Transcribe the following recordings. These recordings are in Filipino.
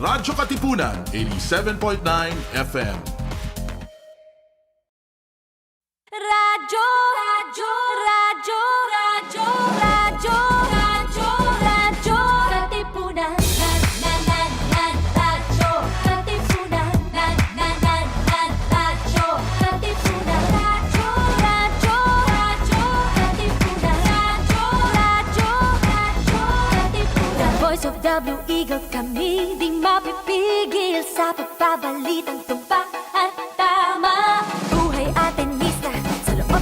Radyo Katipunan, 87.9 FM. Radyo, radyo, radyo, radyo, radyo, radyo, radyo, Katipunan. Radyo, Katipunan. Radyo, Katipunan. Radyo, radyo, radyo, Katipunan. Radyo, Katipunan. The voice of the Eagle, kami di mapipigil sa pagbabalitang tumpak at tama. Buhay atin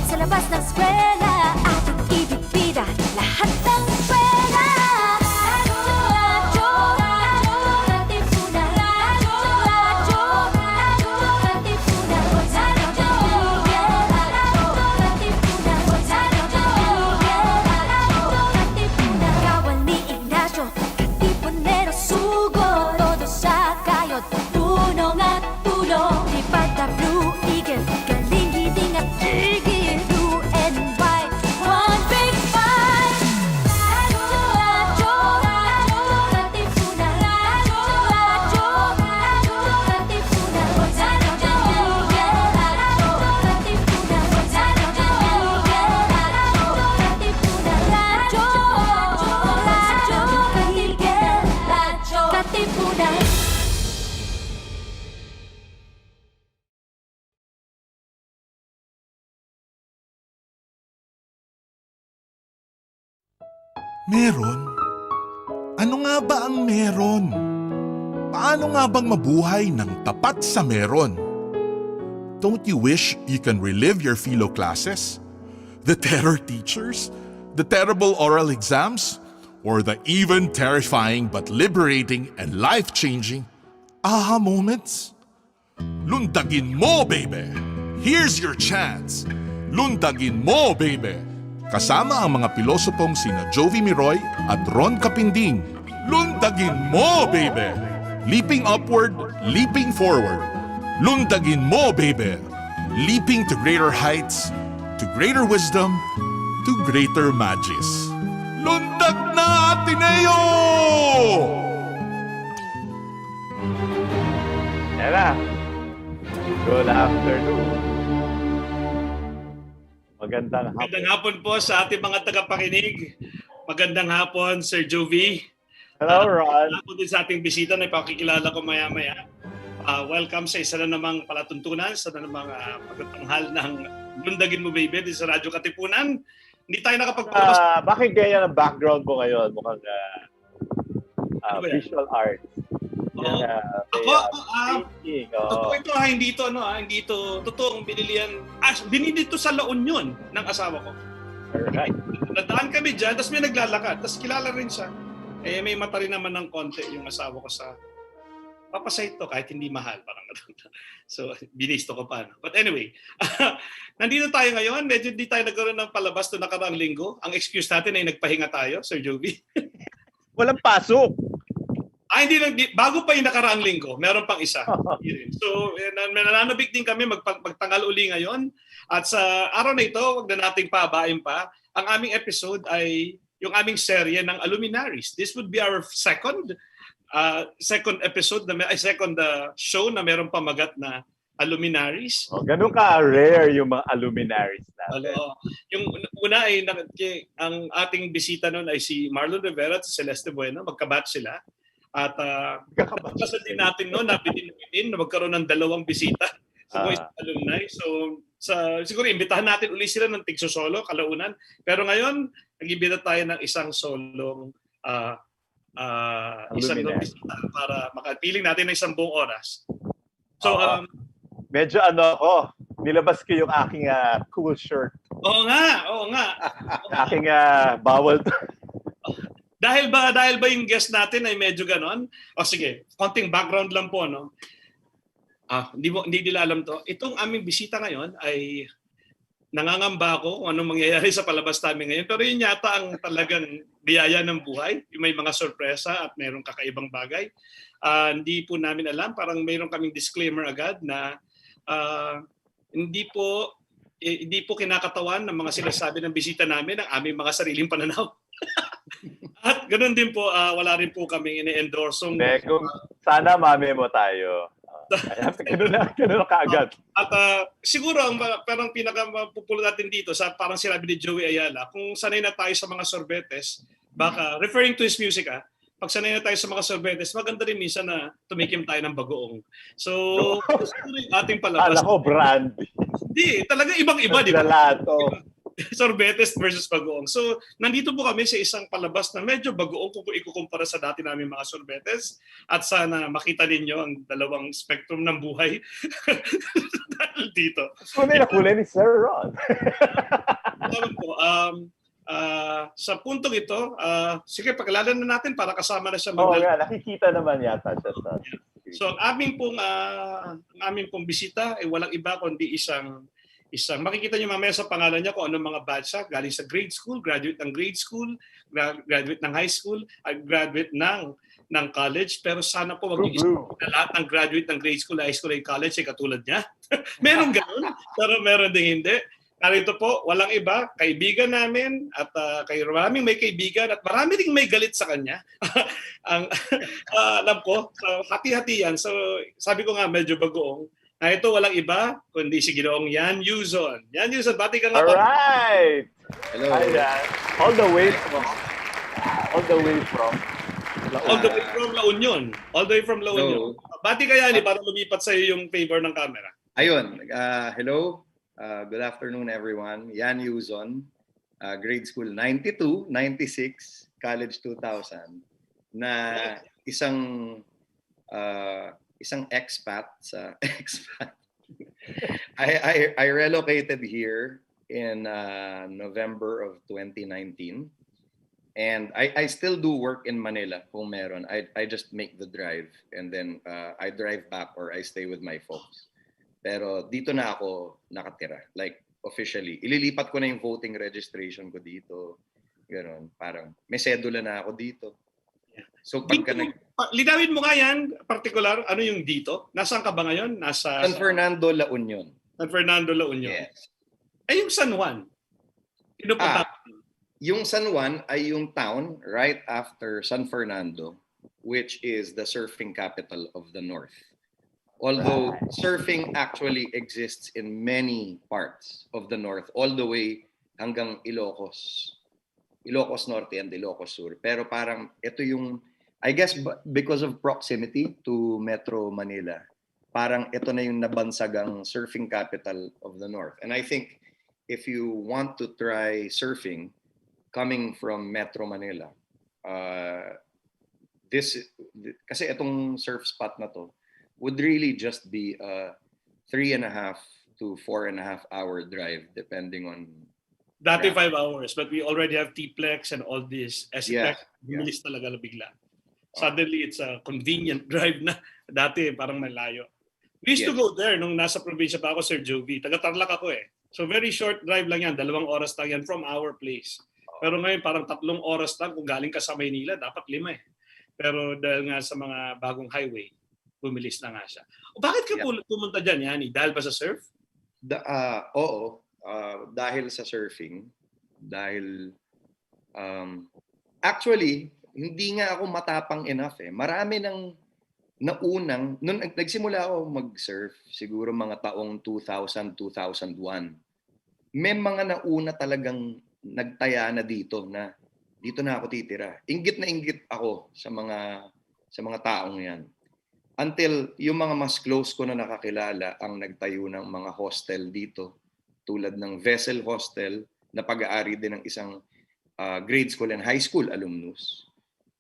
sa labas ng eskwela, ating ibibida lahat ng eskwela. Radyo, radyo, Katipunan. Radyo, radyo, Katipunan. Radyo, Katipunan. Katipunan. Kawal ni Ignacio, Katipunero sugo. Todo sa kayod, tunong at tulong. Lipad na Blue Eagle, galing giting at tigil. Meron? Ano nga ba ang meron? Paano nga bang mabuhay ng tapat sa meron? Don't you wish you can relive your philo classes? The terror teachers? The terrible oral exams? Or the even terrifying but liberating and life-changing aha moments? Lundagin mo, Beybeh! Here's your chance! Lundagin mo, Beybeh! Kasama ang mga pilosopong sina Jovi Miroy at Ron Capinding. Lundagin mo, Beybeh! Leaping upward, leaping forward. Lundagin mo, Beybeh! Leaping to greater heights, to greater wisdom, to greater magis. Lundag na, Ateneo! Tara! Good afternoon. Magandang hapon po sa ating mga tagapakinig. Magandang hapon, Sir Jovi. Hello, Ron. Magandang hapon din sa ating bisita na ipakikilala ko maya-maya. Welcome sa isa na namang palatuntunan, sa na namang pagtatanghal ng Lundagin Mo, Beybeh, din sa Radyo Katipunan. Hindi tayo nakapagpapalabas. Bakit ganyan ang background mo ngayon? Mukhang visual art. Totoo ito hindi ito totoong binilian. Binili ito sa La Union ng asawa ko. Alright. Nadaan kami dyan, tapos may naglalakad, tapos kilala rin siya. May mata rin naman ng konti yung asawa ko sa papasay ito kahit hindi mahal. Parang so, binisto ko pa. No? But anyway, nandito tayo ngayon. Medyo hindi tayo nagkaroon ng palabas doon nakaraang linggo. Ang excuse natin ay nagpahinga tayo, Sir Jovi. Walang pasok. Hindi, bago pa yung nakaraang linggo, meron pang isa. So, nananabik din kami magtangal uli ngayon. At sa araw na ito, wag na nating paabain pa. Ang aming episode ay yung aming serye ng Aluminaries. This would be our second episode, second show na meron pamagat na Aluminaries. Ganun ka-rare yung mga Aluminaries natin. Yung una ay ang ating bisita noon ay si Marlon Rivera at si Celeste Bueno. Magkabatch sila. At kakabasa din natin na bitin na magkaroon ng dalawang bisita sa Voice Alumni. So, siguro imbitahan natin uli sila ng tig-solo, kalaunan. Pero ngayon, nag-imbita tayo ng isang solong isang bisita para makapiling natin ng isang buong oras. So, medyo nilabas ko yung aking cool shirt. Oo nga. Aking bawal to. Dahil ba yung guest natin ay medyo ganon? Sige, konting background lang po, no? Hindi nila alam to. Itong aming bisita ngayon ay nangangamba ako kung anong mangyayari sa palabas namin ngayon. Pero yun yata ang talagang biyaya ng buhay. Yung may mga sorpresa at mayroong kakaibang bagay. Hindi po namin alam. Parang mayroon kaming disclaimer agad na hindi po kinakatawan ng mga sinasabi ng bisita namin ang aming mga sariling pananaw. At ganoon din po, wala rin po kaming ini-endorsong Hindi, kung sana mami mo tayo. Kaya ganun na kaagad. At siguro ang parang pinaka-popular natin dito sa parang sinabi ni Joey Ayala, kung sanay na tayo sa mga sorbetes, baka referring to his music pag sanay na tayo sa mga sorbetes, maganda rin minsan na tumikim tayo ng bagoong. So, siguro yung ating palabas. Kala ko brand. Hindi, talaga ibang-iba, di ba? Galato. Sorbetes versus bagoong. So, nandito po kami sa isang palabas na medyo bagoong kung ikukumpara sa dati namin mga sorbetes. At sana makita ninyo ang dalawang spectrum ng buhay dahil dito. Kulay na kulay ni Sir Ron. Alam po, sa puntong ito, sige, pagkalalan na natin para kasama na siya. Oo nga, nakikita naman yata siya sa... So, ang aming pong bisita ay walang iba kundi isang makikita niyo mamaya sa pangalan niya kung anong mga batch siya. Galing sa grade school, graduate ng grade school, graduate ng high school, at graduate ng college. Pero sana po wag niyo isipin na lahat ng graduate ng grade school, high school, and college ay katulad niya. Meron ganoon, pero meron din hindi. Narito po, walang iba, kaibigan namin at maraming may kaibigan at marami ring may galit sa kanya. Alam ko, so, hati-hati yan. So, sabi ko nga, medyo bagoong. Na ito walang iba, kundi si Ginoong Yan Yuzon. Yan Yuzon, bati ka nga. Alright! Hello. Hi, Dan. All the way from La Union. All the way from La Union. Bati ka yan, para lumipat sa iyo yung favor ng camera. Ayun, hello. Good afternoon everyone. Yan Yuzon, grade school 92, 96, college 2000 na isang expat sa expat. I relocated here in November of 2019 and I still do work in Manila kung meron. I just make the drive and then I drive back or I stay with my folks. Pero dito na ako nakatira. Like officially, ililipat ko na yung voting registration ko dito. Ganoon, parang may sedula na ako dito. So pagka linawin mo nga yan, particular, ano yung dito? Nasaan ka ba ngayon? Nasa San Fernando, La Union. San Fernando, La Union. Yes. Yung San Juan. Yung San Juan ay yung town right after San Fernando, which is the surfing capital of the North. Although surfing actually exists in many parts of the North, all the way hanggang Ilocos Norte and Ilocos Sur. Pero parang ito yung, I guess because of proximity to Metro Manila, parang ito na yung nabansagang surfing capital of the North. And I think if you want to try surfing coming from Metro Manila, kasi itong surf spot na to would really just be a 3.5 to 4.5 hour drive depending on. Dati 5 hours, but we already have T-Plex and all this. Yeah. Bilis talaga na bigla. Suddenly, it's a convenient drive na. Dati, parang malayo. We used to go there nung nasa probinsya pa ako, Sir Jovi. Taga-Tarlac ako eh. So very short drive lang yan. 2 oras lang yan from our place. Pero ngayon, parang 3 oras lang. Kung galing ka sa Maynila, dapat 5 eh. Pero dahil nga sa mga bagong highway, bumilis na nga siya. Bakit ka pumunta dyan, Yani? Dahil ba sa surf? Oo. Dahil sa surfing. Dahil, actually, hindi nga ako matapang enough eh. Marami nung nagsimula ako mag-surf, siguro mga taong 2000, 2001. May mga nauna talagang nagtaya na dito na ako titira. Inggit na inggit ako sa mga taong yan. Until yung mga mas close ko na nakakilala ang nagtayo ng mga hostel dito, tulad ng Vessel Hostel na pag-aari din ng isang grade school and high school alumnus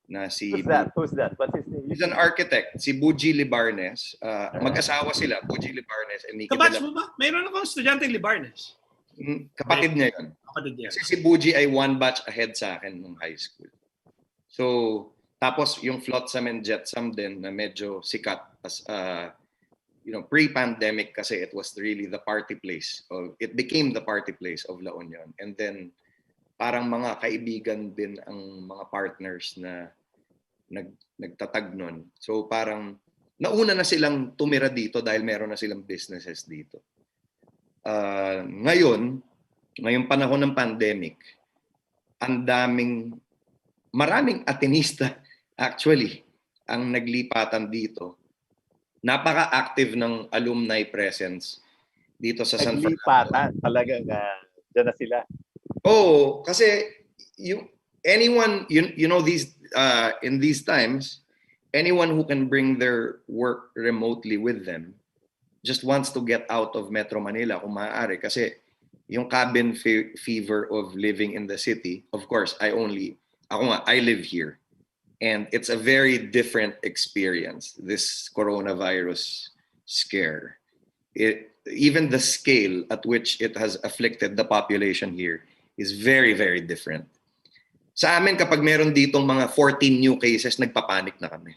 na si Who's that? What's his name? He's an architect, si Buji Libarnes. Mag-asawa sila, Buji Libarnes and Nikki. Kabatch mo ba? Mayroon akong estudyante ni Libarnes. Kapatid niya yun. Kapatid niya. Kasi si Buji ay 1 batch ahead sa akin nung high school. So, tapos yung Flotsam and Jetsam din na medyo sikat as pre-pandemic kasi it was really the party place. It became the party place of La Union. And then parang mga kaibigan din ang mga partners na nagtatag nun. So parang nauna na silang tumira dito dahil meron na silang businesses dito. Ngayong panahon ng pandemic, ang daming maraming atinista actually ang naglipatan dito. Napaka-active ng alumni presence dito sa San Fernando. Naglipatan. Talagang dyan na sila. Oh, kasi anyone you know these in these times, anyone who can bring their work remotely with them just wants to get out of Metro Manila kung maaari, kasi yung cabin fever of living in the city. Of course, I live here, and it's a very different experience, this coronavirus scare. Even the scale at which it has afflicted the population here is very, very different. Sa amin, kapag meron ditong mga 14 new cases, nagpapanik na kami.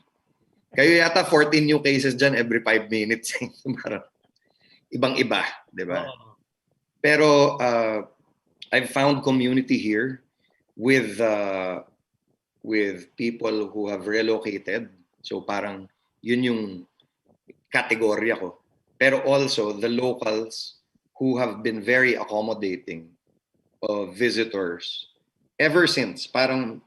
Kayo yata 14 new cases dyan every 5 minutes. Parang ibang-iba, di ba? Pero I've found community here with people who have relocated. So parang yun yung kategorya ko. Pero also the locals who have been very accommodating of visitors ever since. Parang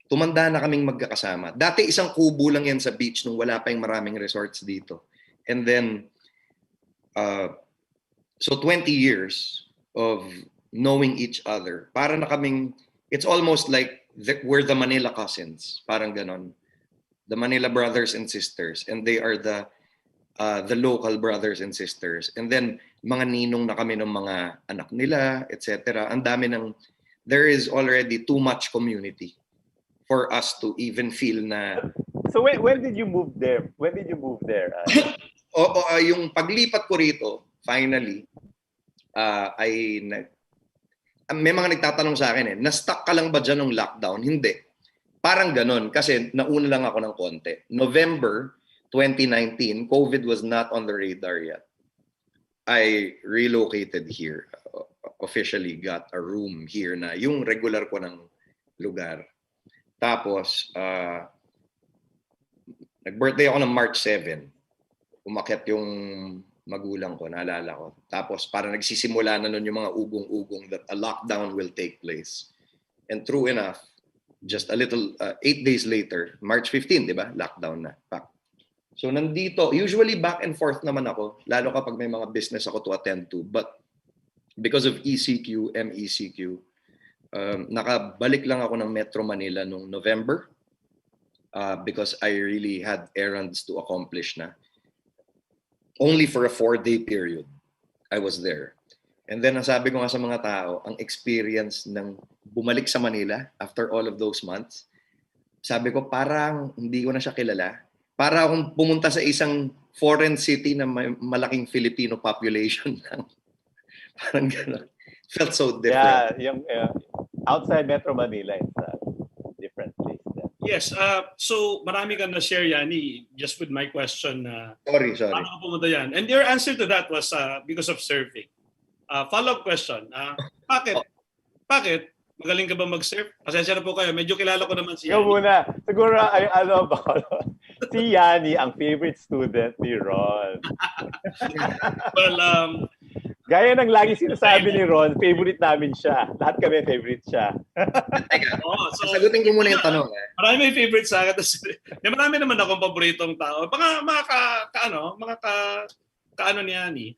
tumanda na kaming magkakasama. Dati isang kubo lang yan sa beach nung wala pa yung maraming resorts dito. And then, so 20 years of knowing each other. Para na kaming, it's almost like we're the Manila cousins. Parang ganon. The Manila brothers and sisters. And they are the local brothers and sisters. And then, mga ninong na kami ng mga anak nila, etc. Ang dami there is already too much community for us to even feel na... So when did you move there? When did you move there? Yung paglipat ko rito, finally, may mga nagtatanong sa akin na-stuck ka lang ba dyan ng lockdown? Hindi. Parang ganon, kasi nauna lang ako ng konti. November 2019, COVID was not on the radar yet. I relocated here. Officially got a room here na yung regular ko ng lugar. Tapos, nag-birthday ako ng March 7. Umakyat yung magulang ko, naalala ko. Tapos, parang nagsisimula na nun yung mga ugong-ugong that a lockdown will take place. And true enough, just a little, 8 days later, March 15, di ba? Lockdown na. So, nandito, usually back and forth naman ako, lalo kapag may mga business ako to attend to. But because of ECQ, MECQ, nakabalik lang ako ng Metro Manila noong November because I really had errands to accomplish na. Only for a 4-day period, I was there. And then, ang sabi ko nga sa mga tao, ang experience ng bumalik sa Manila after all of those months, sabi ko, parang hindi ko na siya kilala. Para akong pumunta sa isang foreign city na may malaking Filipino population lang. Parang gano'n. Felt so different. Yeah, yung outside Metro Manila, it's a different place. Yes, so marami kang na-share, Yani, just with my question. Sorry. Paano ka pumunta yan? And your answer to that was because of surfing. Follow-up question. Bakit? Magaling ka ba mag-surf? Pasensya na po kayo. Medyo kilala ko naman si Ikaw Yani. muna. Siguro, si Yani ang favorite student ni Ron. Well, Gaya ng lagi sinasabi ni Ron, favorite namin siya. Lahat kami favorite siya. so, sagutin ko muna yung tanong. Marami may favorite sa akin. Marami naman akong paboritong tao. Kaano niya ni,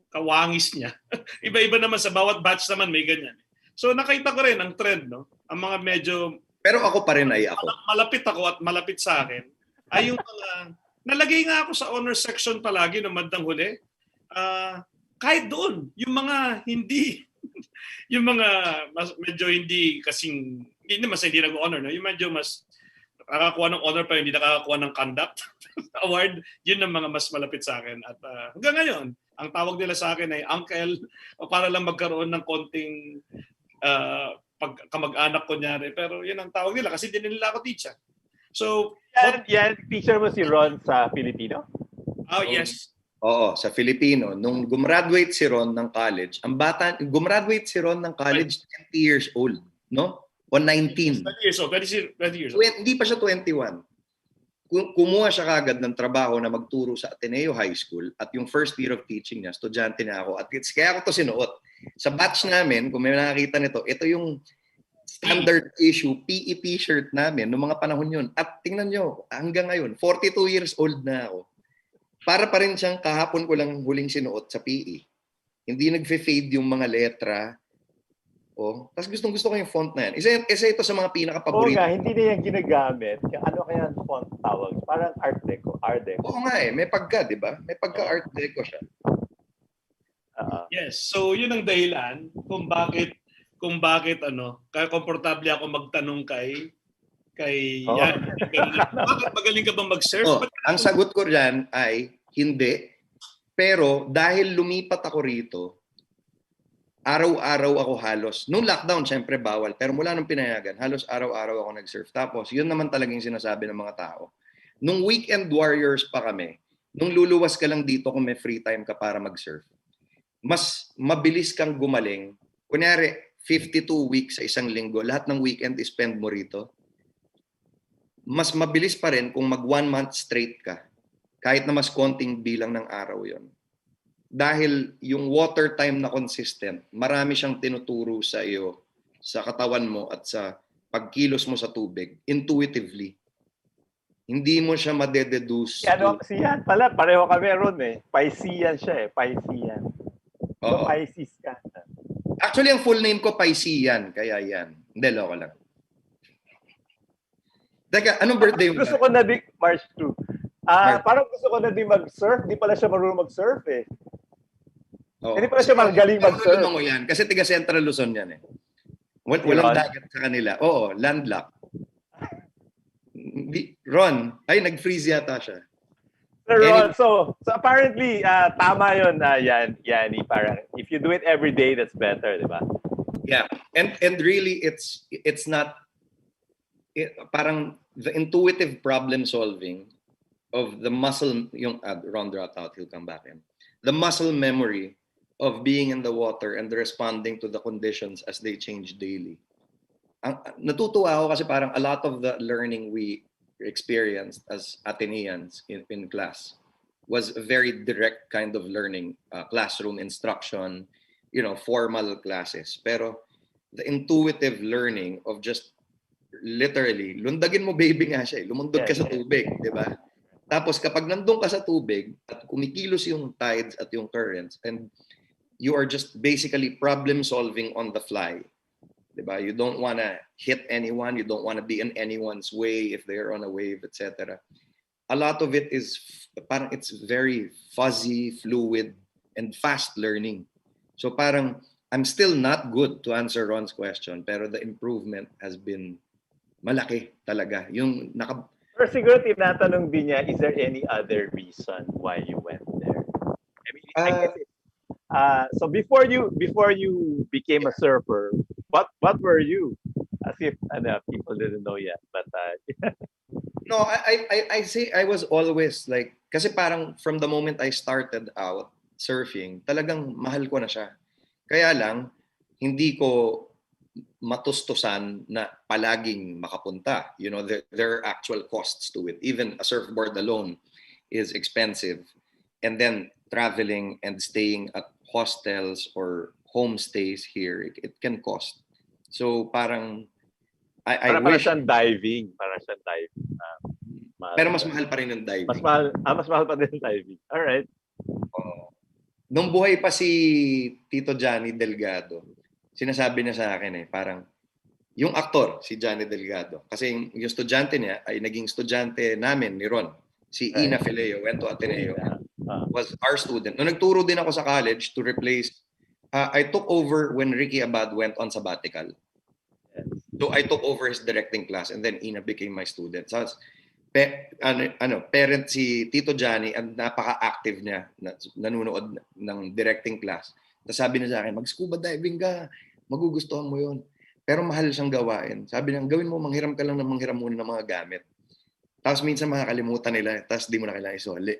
kawangis niya. Iba-iba naman sa bawat batch naman may ganyan. So nakita ko rin ang trend, no? Ang mga medyo pero ako pa rin ay ako. Malapit ako at malapit sa akin ay yung nalagay nga ako sa honor section palagi ng bandang huli. Kahit doon, yung mga hindi yung mga medyo hindi kasing hindi nag-honor, no? Yung medyo mas nakakakuha ng honor pa hindi nakakakuha ng conduct award, yun ang mga mas malapit sa akin. At hanggang ngayon, ang tawag nila sa akin ay uncle o para lang magkaroon ng konting pagkamag-anak ko nyari. Pero yun ang tawag nila kasi din nila ako teacher. So, yan, teacher mo si Ron sa Filipino? Oh, yes. Oo, sa Filipino. Nung gumraduate si Ron ng college, gumraduate si Ron ng college 20 years old, no? O 19. 20 years old. 20 years old. Hindi pa siya 21. kumuha siya kagad ng trabaho na magturo sa Ateneo High School at yung first year of teaching niya, estudyante na ako. At kaya ako to sinuot. Sa batch namin, kung may nakakita nito, ito yung standard issue PE t-shirt namin noong mga panahon yun. At tingnan nyo, hanggang ngayon, 42 years old na ako. Para pa rin siyang kahapon ko lang huling sinuot sa PE. Hindi nagfe-fade yung mga letra. Oh, tapos gustong-gusto ko yung font na yan. Isa ito sa mga Oo pinaka-paborito. nga, hindi na yan ginagamit. Ano kaya ang font tawag? Parang Art Deco. Art Deco. Oo nga eh, may pagka, di ba? May pagka-art deco siya. Yes. So yun ang dahilan kung bakit kaya komportable ako magtanong kay yan. Bakit magaling ka bang mag-surf? Oh, ang sagot ko diyan ay hindi. Pero dahil lumipat ako rito, araw-araw ako halos. Nung lockdown, syempre bawal. Pero mula nung pinayagan, halos araw-araw ako nag-surf. Tapos, yun naman talagang sinasabi ng mga tao. Nung weekend warriors pa kami, nung luluwas ka lang dito kung may free time ka para mag-surf, mas mabilis kang gumaling. Kunyari, 52 weeks sa isang linggo, lahat ng weekend spend mo rito. Mas mabilis pa rin kung mag 1 month straight ka. Kahit na mas konting bilang ng araw yon. Dahil yung water time na consistent, marami siyang tinuturo sa iyo, sa katawan mo at sa pagkilos mo sa tubig, intuitively. Hindi mo siya madededuce. Siyan pala, pareho kami ron eh. Piscean siya eh, Piscean. So, Pisces ka. Actually, ang full name ko, Piscean. Kaya yan. Hindi, loko lang. Teka, anong birthday mo? Gusto ko na din, March 2. Parang gusto ko na din mag-surf. Di pala siya marunong mag-surf eh. Hindi pala siya magaling mag-surf. Mo yan, kasi tiga Central Luzon yan eh. Walang dagat sa kanila. Oo, landlocked. Ron, ay nag-freeze yata siya. Ron, so apparently, tama yun, Yani. Parang, if you do it every day, that's better, di ba? Yeah, and really, it's not, parang the intuitive problem solving of the muscle, yung Ron dropped out, he'll come back in. The muscle memory of being in the water and responding to the conditions as they change daily. Natutuwa ako kasi parang a lot of the learning we experienced as Ateneans in class was a very direct kind of learning, classroom instruction, formal classes. Pero the intuitive learning of just literally, Lundagin Mo, Beybeh nga siya. Lumundog ka sa tubig, di ba? Tapos kapag nandun ka sa tubig at kumikilos yung tides at yung currents and you are just basically problem solving on the fly. Diba? You don't want to hit anyone. You don't want to be in anyone's way if they're on a wave, etc. A lot of it is, parang it's very fuzzy, fluid, and fast learning. So parang, I'm still not good to answer Ron's question, pero the improvement has been malaki talaga. Yung Pero siguro tinatanong din niya, is there any other reason why you went there? I mean, I guess so before you became a surfer, what were you? As if people didn't know yet, but no, I say I was always like, kasi parang from the moment I started out surfing, talagang mahal ko na siya. Kaya lang hindi ko matustusan na palaging makapunta. There are actual costs to it. Even a surfboard alone is expensive. And then traveling and staying at hostels or homestays here, it can cost. So parang I wish siyang diving, pero mas mahal pa rin yung diving. Mas mahal pa din yung diving. All right. Nung buhay pa si Tito Johnny Delgado, sinasabi niya sa akin parang yung aktor si Johnny Delgado kasi yung estudyante niya ay naging estudyante namin ni Ron. Si Ina Fileo went to Ateneo. Was our student. Nung nagturo din ako sa college to replace, I took over when Ricky Abad went on sabbatical. So I took over his directing class and then Ina became my student. So parent si Tito Johnny and napaka-active niya, nanonood ng directing class. Tapos sabi niya sa akin, mag-scuba diving ka, magugustuhan mo yun. Pero mahal siyang gawain. Sabi niya, gawin mo, manghiram ka lang ng manghiram muna ng mga gamit. Tapos minsan makakalimutan nila, tapos di mo na kailangan isoli.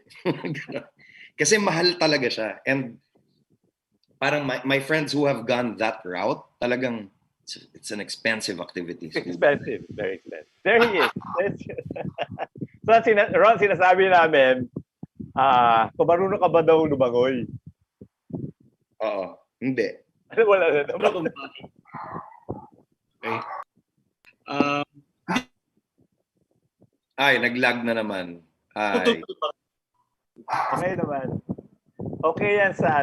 Kasi mahal talaga siya. And parang my friends who have gone that route, talagang it's an expensive activity. Expensive, very expensive. There he is. Ron, sinasabi namin, kung marunong ka ba daw lumangoy? Oo. Hindi. Wala na Pero naman. kung bakit. Okay. Ah, Ay, nag-lag na naman. Ay. tutuloy pa. Okay naman. Okay yan sa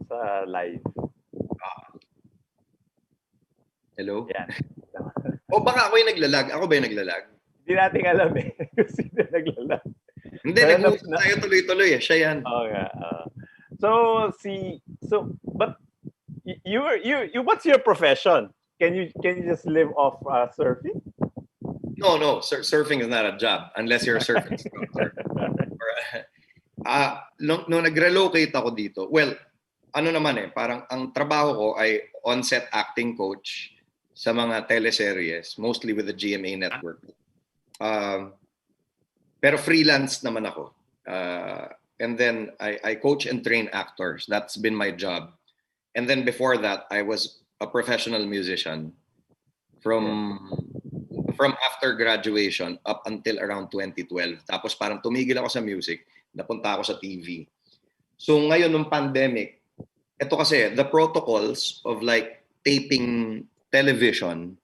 sa live. Hello? Yan. O baka ako yung naglalag. Ako ba yung naglalag? Hindi natin alam eh. Kung sino naglalag. Hindi, Pero nag-uusap tayo tuloy-tuloy eh. Siya yan. Oo nga. But what's your profession? Can you just live off surfing? No. Surfing is not a job unless you're a surfing instructor. Nung nag-relocate ako dito, well, ano naman eh, parang ang trabaho ko ay on-set acting coach sa mga teleseries, mostly with the GMA network. Pero freelance naman ako. And then I coach and train actors. That's been my job. And then before that, I was a professional musician from after graduation up until around 2012. Tapos parang tumigil ako sa music, napunta ako sa TV. So ngayon nung pandemic, ito kasi the protocols of like taping television,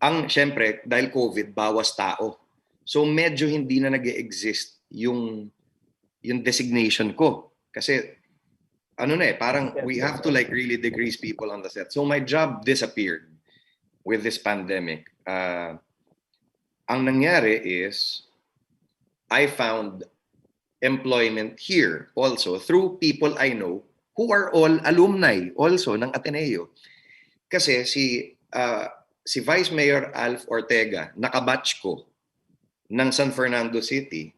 ang syempre dahil COVID bawas tao. So medyo hindi na nag-exist yung designation ko kasi ano na eh, parang we have to like really decrease people on the set. So my job disappeared with this pandemic. Ang nangyari is I found employment here also through people I know who are all alumni also ng Ateneo. Kasi si Vice Mayor Alf Ortega, nakabatch ko ng San Fernando City.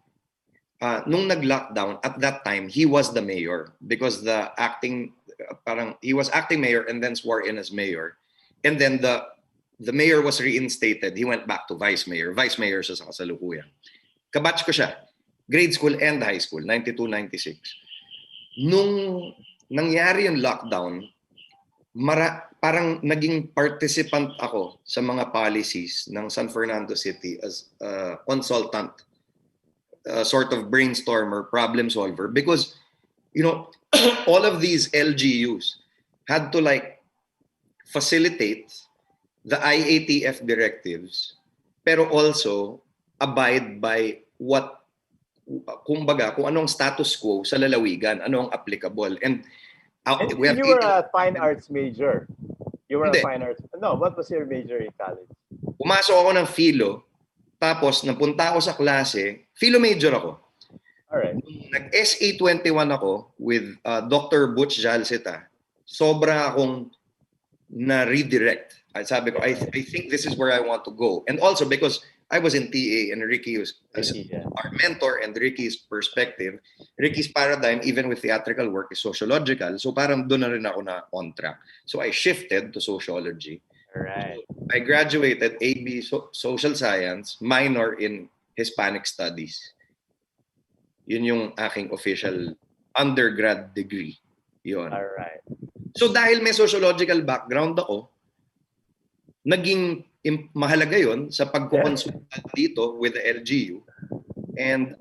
Nung nag-lockdown, at that time, he was the mayor because the acting, he was acting mayor and then swore in as mayor. And then the mayor was reinstated. He went back to vice mayor. Vice mayor siya sa kasalukuyan. Kabatch ko siya. Grade school and high school, 92, 96. Nung nangyari yung lockdown, parang naging participant ako sa mga policies ng San Fernando City as a consultant, sort of brainstormer, problem solver, because all of these LGUs had to like facilitate the IATF directives, pero also abide by kung anong status quo sa lalawigan, anong applicable. And we have you were a fine arts major. You were Hindi. a fine arts. No, what was your major in college? Pumasok ako ng philo, tapos napunta ako sa klase, philo major ako. Alright. Nag-SA 21 ako with Dr. Butch Jalceta. Sobra akong na-redirect. Sabi ko, I think this is where I want to go. And also because I was in TA and Ricky was our mentor, and Ricky's perspective, Ricky's paradigm, even with theatrical work, is sociological. So parang doon na rin ako na on track. So I shifted to sociology. Alright. So I graduated AB Social Science, minor in Hispanic Studies. Yun yung aking official undergrad degree. Yun. Alright. So dahil may sociological background ako, naging mahalaga yon sa pagkukonsulta dito with the LGU. And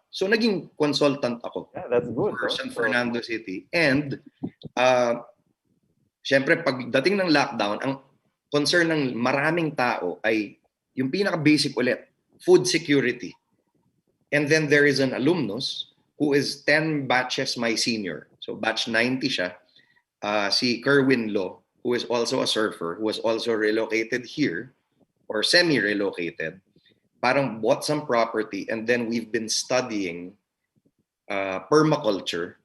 so naging consultant ako. Yeah, that's good. For San Fernando City. And syempre pagdating ng lockdown, ang concern ng maraming tao ay yung pinaka-basic ulit, food security. And then there is an alumnus who is 10 batches my senior. So batch 90 siya. Si Kerwin Lo, who is also a surfer, who was also relocated here, or semi-relocated, parang bought some property, and then we've been studying permaculture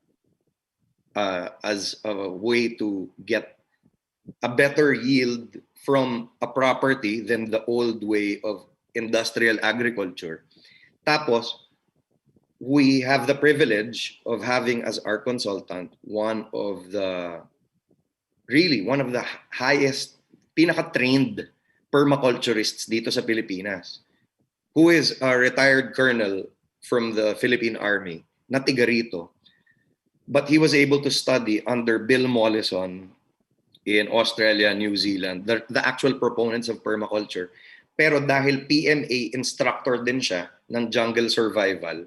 as a way to get a better yield from a property than the old way of industrial agriculture. Tapos, we have the privilege of having as our consultant one of the highest, pinaka-trained permaculturists dito sa Pilipinas, who is a retired colonel from the Philippine Army, na tiga rito. But he was able to study under Bill Mollison in Australia, New Zealand, the actual proponents of permaculture. Pero dahil PMA instructor din siya ng jungle survival,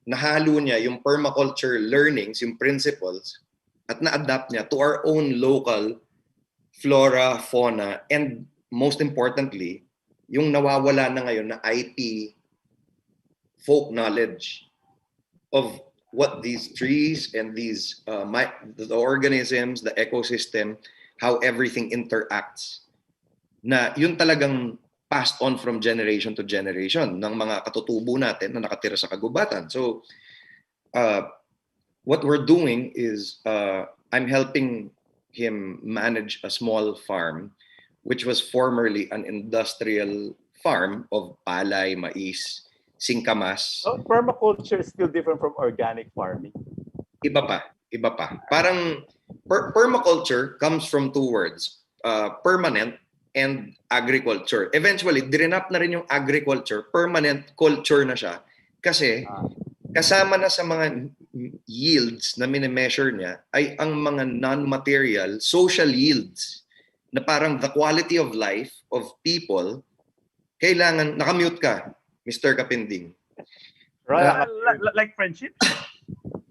nahalo niya yung permaculture learnings, yung principles, at na-adapt niya to our own local flora, fauna, and most importantly, yung nawawala na ngayon na IP folk knowledge of what these trees and these the organisms, the ecosystem, how everything interacts. Na yun talagang passed on from generation to generation ng mga katutubo natin na nakatira sa kagubatan. So, what we're doing is I'm helping him manage a small farm which was formerly an industrial farm of palay, mais, singkamas. So, permaculture is still different from organic farming. Iba pa. Parang permaculture comes from two words, permanent and agriculture. Eventually, direnap na rin yung agriculture, permanent culture na siya. Kasi kasama na sa mga yields na minimeasure niya ay ang mga non-material social yields na parang the quality of life of people. Kailangan, nakamute ka, Mr. Kapinding. Right. Like friendship?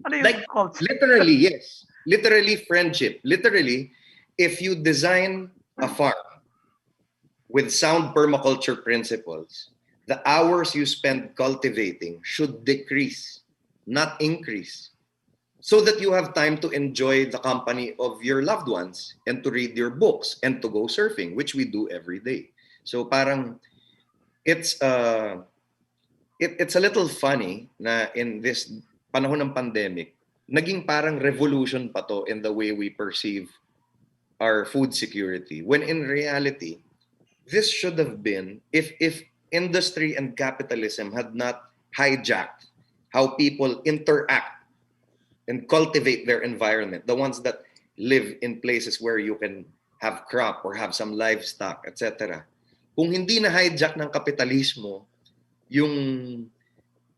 Ano yung Like, culture? literally, yes. Literally, friendship. Literally, if you design a farm with sound permaculture principles, the hours you spend cultivating should decrease, not increase, so that you have time to enjoy the company of your loved ones and to read your books and to go surfing, which we do every day. So parang it's a little funny na in this panahon ng pandemic, naging parang revolution pa to in the way we perceive our food security. When in reality, this should have been, if industry and capitalism had not hijacked how people interact and cultivate their environment, the ones that live in places where you can have crop or have some livestock, etc. Kung hindi na hijack ng kapitalismo, yung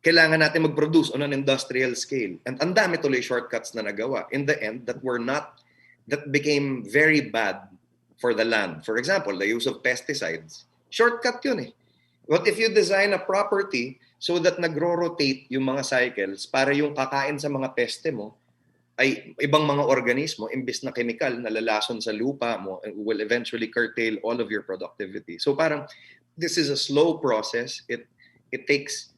kailangan natin mag-produce on an industrial scale. And ang dami tuloy shortcuts na nagawa. In the end, that became very bad for the land. For example, the use of pesticides. Shortcut yun eh. What if you design a property so that nagro-rotate yung mga cycles para yung kakain sa mga peste mo ay ibang mga organismo, imbis na chemical na lalason sa lupa mo, will eventually curtail all of your productivity. So parang, this is a slow process. It takes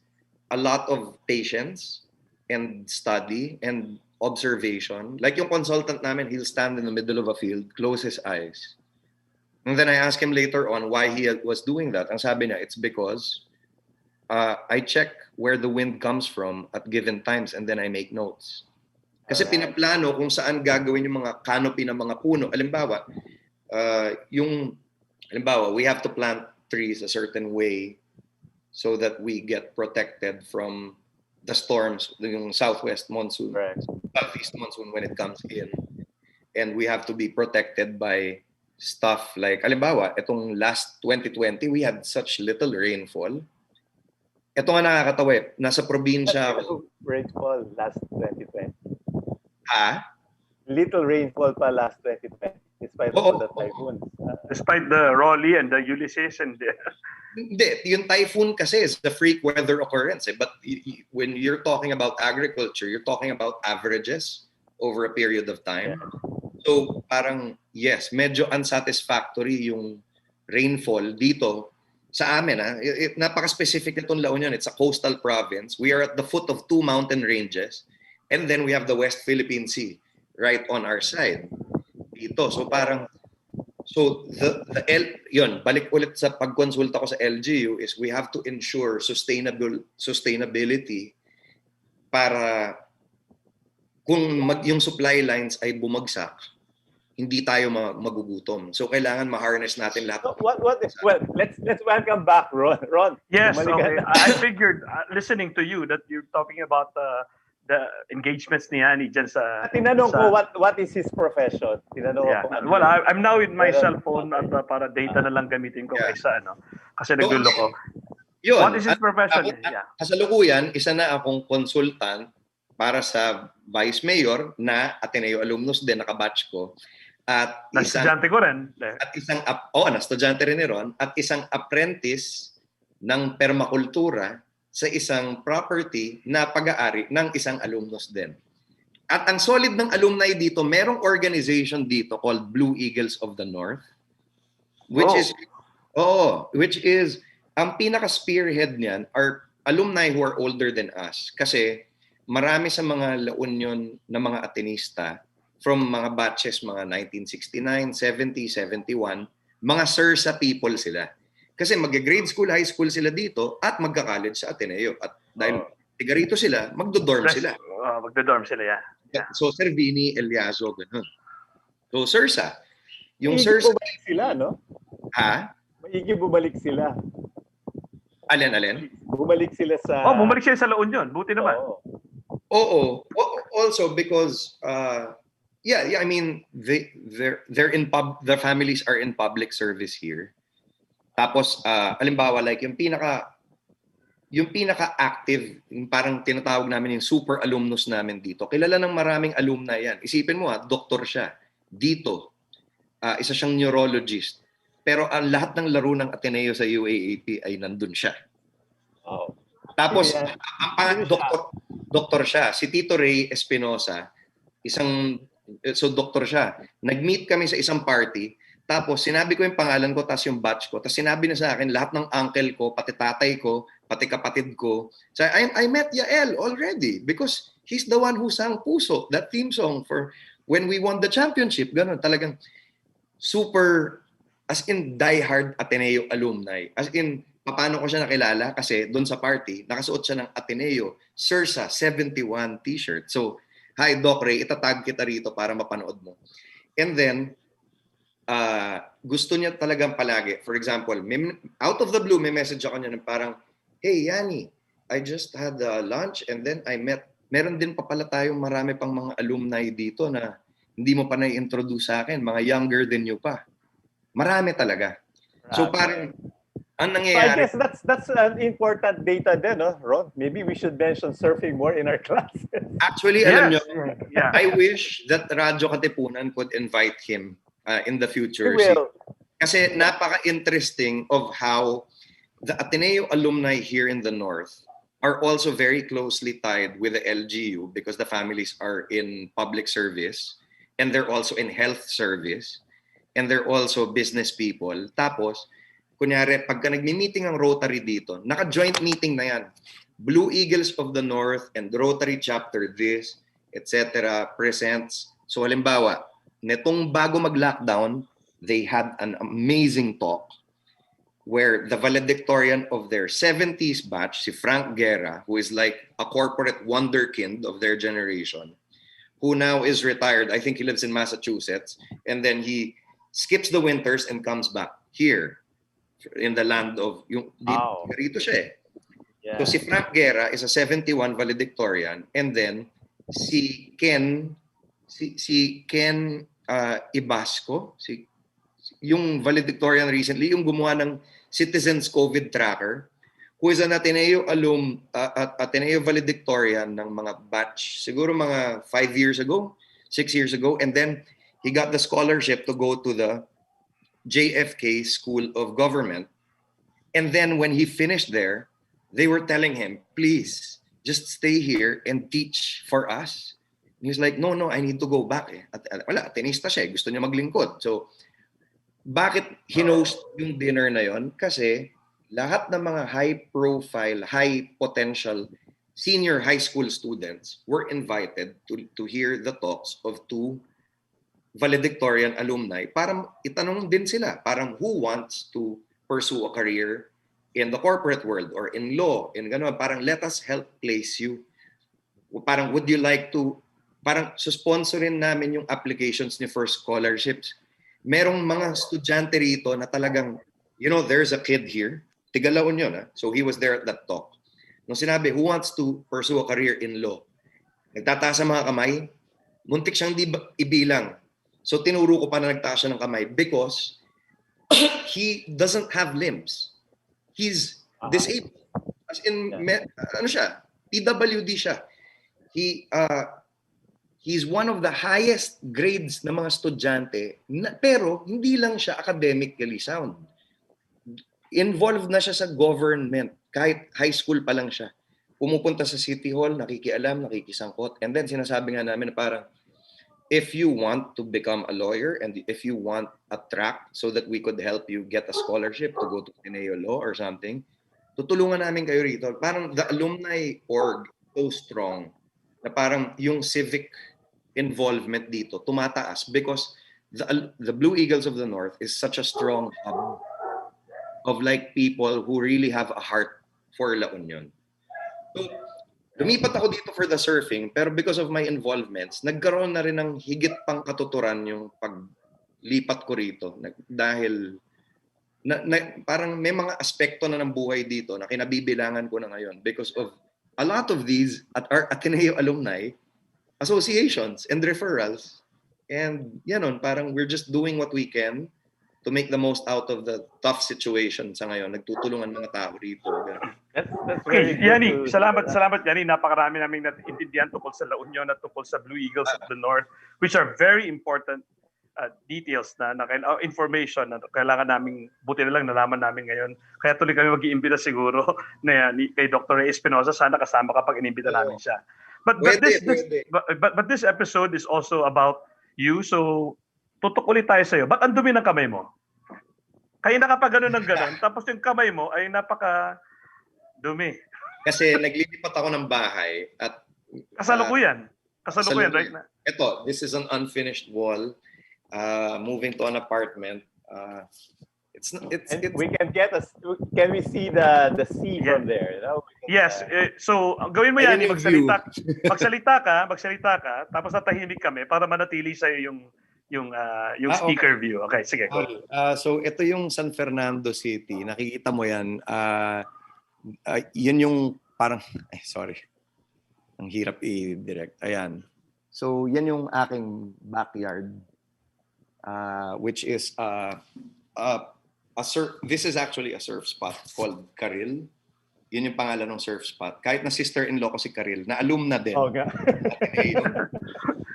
a lot of patience and study and observation. Like yung consultant namin, he'll stand in the middle of a field, close his eyes. And then I asked him later on why he was doing that. Ang sabi niya, it's because I check where the wind comes from at given times and then I make notes. Kasi pinaplano kung saan gagawin yung mga canopy ng mga puno. Halimbawa, we have to plant trees a certain way so that we get protected from the storms, yung southwest monsoon, Right. southeast monsoon when it comes in. And we have to be protected by stuff like, halimbawa, itong last 2020, we had such little rainfall. Ito nga nakakatawa eh. Nasa probinsya ako. Rainfall last 2020. Little rainfall pa last 2020 despite all the typhoons. Despite the Rolly and the Ulysses and the... Hindi, yung typhoon kasi is the freak weather occurrence. But when you're talking about agriculture, you're talking about averages over a period of time. Yeah. So parang, yes, medyo unsatisfactory yung rainfall dito sa amin. Napaka-specific itong La Union. It's a coastal province. We are at the foot of 2 mountain ranges. And then we have the West Philippine Sea right on our side. Dito. So parang, yun, balik ulit sa pagkonsulta ko sa LGU is we have to ensure sustainability para kung yung supply lines ay bumagsak, hindi tayo magugutom. So kailangan ma-harness natin lahat. So well, let's welcome back Ron. Yes, bumalik okay. ka na. I figured, listening to you, that you're talking about the engagements ni Annie dyan sa... Tinanong ko what is his profession. Tinanong Yeah. ko ano. Well, I'm now with my cell phone at para data na lang gamitin ko kaysa ano. Kasi nagulo ko. Yun. What is his profession? Yeah. Kasalukuyan, isa na akong consultant para sa Vice Mayor na Ateneo alumnus din, nakabatch ko. at Na estudyante ko rin. na estudyante rin ni Ron, at isang apprentice ng permakultura sa isang property na pag-aari ng isang alumnus din. At ang solid ng alumni dito, merong organization dito called Blue Eagles of the North, which is ang pinaka-spearhead niyan are alumni who are older than us. Kasi marami sa mga La Union na mga Atenista from mga batches, mga 1969, 70, 71, mga SIRSA people sila. Kasi mag-grade school, high school sila dito at magka-college sa Ateneo. At dahil tiga rito sila, magdo-dorm sila. Magdo-dorm sila, yeah. So, Servini, Eliazo, ganun. So, SIRSA. Yung Maigi SIRSA... bumalik sila, no? Ha? Maigi bumalik sila. Alin? Bumalik sila sa... Bumalik sila sa La Union. Buti naman. Oo. Also because I mean they're in the families are in public service here. Tapos halimbawa like yung pinaka-active, yung parang tinatawag namin yung super alumnus namin dito. Kilala ng maraming alumni yan. Isipin mo doktor siya dito. Isa siyang neurologist. Pero ang lahat ng laro ng Ateneo sa UAAP ay nandun siya. Wow. Tapos, doktor siya. Si Tito Ray Espinosa, doktor siya. Nag-meet kami sa isang party, tapos sinabi ko yung pangalan ko, tapos yung batch ko, tapos sinabi na sa akin, lahat ng uncle ko, pati tatay ko, pati kapatid ko. So I met Yael already because he's the one who sang Puso, that theme song for when we won the championship. Ganun, talagang super, as in diehard Ateneo alumni. As in, paano ko siya nakilala? Kasi doon sa party, nakasuot siya ng Ateneo SIRSA 71 t-shirt. So, hi Doc Ray, itatag kita rito para mapanood mo. And then, gusto niya talagang palagi. For example, out of the blue, may message ako niya ng parang, hey Yani, I just had lunch and then I met, meron din pa pala tayong marami pang mga alumni dito na hindi mo pa na-introduce sa akin, mga younger than you pa. Marami talaga. So parang, ang nangyayari... So I guess that's an important data then, no, Ron? Maybe we should mention surfing more in our classes. Actually, alam nyo, Yeah. I wish that Radyo Katipunan could invite him in the future. We will. Kasi napaka-interesting of how the Ateneo alumni here in the North are also very closely tied with the LGU because the families are in public service and they're also in health service and they're also business people. Tapos, kunyari, pagka nagmi-meeting ang Rotary dito, naka-joint meeting na yan. Blue Eagles of the North and Rotary Chapter this, etc. presents. So halimbawa, netong bago mag-lockdown, they had an amazing talk where the valedictorian of their 70s batch, si Frank Guerra, who is like a corporate wonderkind of their generation, who now is retired. I think he lives in Massachusetts. And then he skips the winters and comes back here in the land of rito siya eh. Yeah. So si Frank Guerra is a 71 valedictorian and then si Ken Ibasco, yung valedictorian recently, yung gumawa ng Citizens COVID Tracker, who is an Ateneo Ateneo valedictorian ng mga batch, siguro mga 5 years ago, 6 years ago, and then he got the scholarship to go to the JFK School of Government. And then when he finished there, they were telling him, please, just stay here and teach for us. And he's like, no, I need to go back. Wala, tenista siya. Gusto niya maglingkod. So, bakit hinost yung dinner na yon? Kasi lahat ng mga high-profile, high-potential senior high school students were invited to hear the talks of two valedictorian alumni para itanong din sila parang who wants to pursue a career in the corporate world or in law, in gano'n, parang let us help place you. Parang would you like to, parang susponsorin namin yung applications ni for scholarships. Merong mga estudyante rito na talagang, there's a kid here, Tigalaon yun, so he was there at that talk. Nung sinabi, who wants to pursue a career in law? Nagtataas ang mga kamay, muntik siyang ibilang. So tinuro ko pa na nagtaas siya ng kamay because he doesn't have limbs. He's disabled. As in, ano siya? PWD siya. He he's one of the highest grades na mga estudyante, pero hindi lang siya academically sound. Involved na siya sa government, kahit high school pa lang siya. Pumupunta sa City Hall, nakikialam, nakikisangkot. And then sinasabi nga namin na parang, if you want to become a lawyer and if you want a track so that we could help you get a scholarship to go to Ateneo Law or something, tutulungan namin kayo rito. Parang the alumni org so strong na parang yung civic involvement dito tumataas because the Blue Eagles of the North is such a strong hub of like people who really have a heart for La Union. So, lumipat ako dito for the surfing, pero because of my involvements, nagkaroon na rin ng higit pang katuturan yung paglipat ko rito. Dahil parang may mga aspekto na ng buhay dito na kinabibilangan ko na ngayon because of a lot of these at our Ateneo alumni associations and referrals. And yan, parang we're just doing what we can to make the most out of the tough situation sa ngayon. Nagtutulungan mga tao rito. That's Okay, very good Yani, to- salamat Yani. Napakarami naming naintindihan tungkol sa La Union at tungkol sa Blue Eagles of the North, which are very important details na information na kailangan naming, buti na lang nalaman namin ngayon. Kaya tuloy kami mag-iimbita siguro na kay Dr. Ray Espinosa. Sana kasama kapag inimbita namin siya. But this episode is also about you. So, tutok ulit tayo sa'yo. Ba't ang dumi ng kamay mo? Kaya nakapag-ganon ng ganon, tapos yung kamay mo ay napaka-dumi. Kasi naglilipat ako ng bahay at Kasalukuyan. Kasalukuyan, right na. Ito, this is an unfinished wall. Moving to an apartment. And we can can we see the sea from there? No? Yes. So, gawin mo yan. Magsalita ka, tapos natahimik kami para manatili sa'yo yung speaker view. Okay, sige. Go. So, ito yung San Fernando City. Nakikita mo yan. Yun yung parang, sorry. Ang hirap i-direct. Ayan. So, yan yung aking backyard. Which is this is actually a surf spot called Karil. Yun yung pangalan ng surf spot. Kahit na sister-in-law ko si Karil, na alumna din. Okay.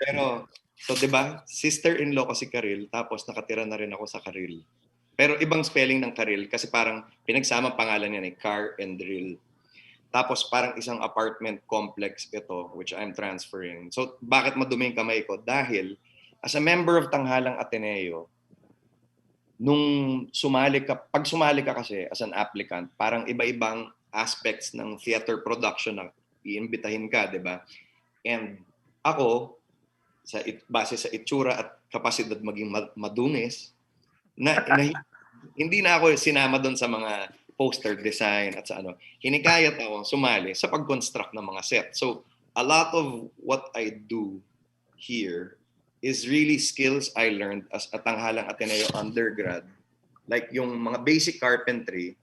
Pero, so 'di ba? Sister-in-law ko si Karil, tapos nakatira na rin ako sa Karil. Pero ibang spelling ng Karil kasi parang pinagsama pangalan niya ni Car and Drill. Tapos parang isang apartment complex ito which I'm transferring. So bakit madumi yung kamay ko? Dahil as a member of Tanghalang Ateneo, pag sumali ka kasi as an applicant, parang iba-ibang aspects ng theater production na iimbitahin ka, 'di ba? And ako base sa itsura at kapasidad maging madunis, hindi na ako sinama doon sa mga poster design at sa ano. Hinikayat ako sumali sa pag-construct ng mga set. So, a lot of what I do here is really skills I learned as a Tanghalang Ateneo undergrad. Like yung mga basic carpentry.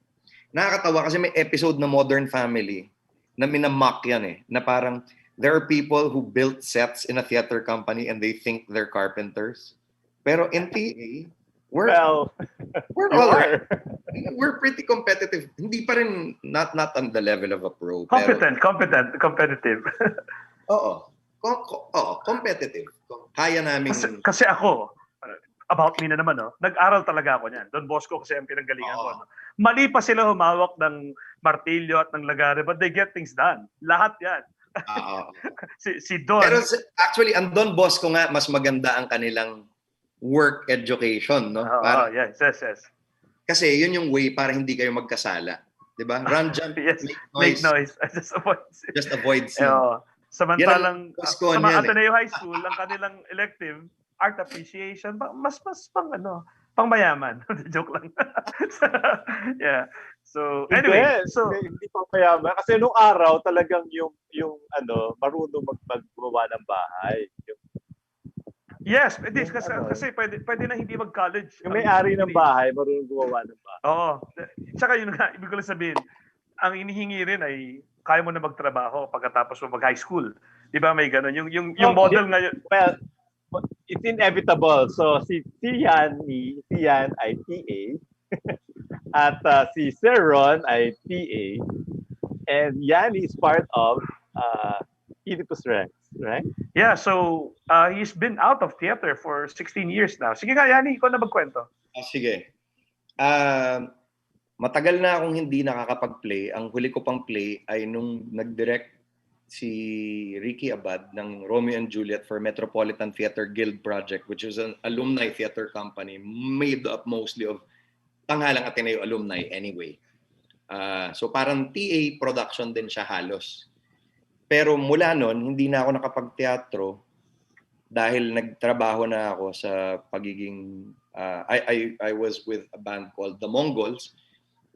Nakakatawa kasi may episode na Modern Family na minamock yan na parang there are people who built sets in a theater company and they think they're carpenters. Pero in TA, we're pretty competitive. Hindi pa rin not on the level of a pro. Competitive. Oo, competitive. Kaya namin. Kasi ako, about me na naman, nag-aral talaga ako niyan. Don Bosco kasi ang pinanggalingan ko. Mali pa sila humawak ng martilyo at ng lagare, but they get things done. Lahat yan. si Don. Pero actually, ang Don Bosco nga, mas maganda ang kanilang work education, no? Yes. Kasi yun yung way para hindi kayo magkasala. Diba? Run, jump, yes. Make noise. Just avoid sin. Samantalang sa mga Ateneo High School, ang kanilang elective, art appreciation, mas pang mayaman. Joke lang. Yeah. So, anyway. Hindi pang mayaman. Kasi nung araw, talagang yung marunong maggawa ng bahay. Yes, kasi pwede na hindi mag-college. Yung may-ari ng bahay, marunong gumawa ng bahay. Oo. Tsaka yun nga, ibig ko lang sabihin, ang inihingi rin ay kaya mo na magtrabaho pagkatapos mo mag-high school. Di ba may ganun? Yung model ngayon. Well, it's inevitable. So, si Yan ay TA. At si Sir Ron ay TA. And Yan is part of Oedipus Rex, right? Yeah, so he's been out of theater for 16 years now. Sige nga, Yani, ikaw na magkwento. Sige. Matagal na akong hindi nakakapag-play. Ang huli ko pang play ay nung nag-direct si Ricky Abad ng Romeo and Juliet for Metropolitan Theater Guild Project, which is an alumni theater company made up mostly of Tanghalang Ateneo alumni anyway. So parang TA production din siya halos. Pero mula nun, hindi na ako nakapag-teatro dahil nagtrabaho na ako sa pagiging... I was with a band called The Mongols,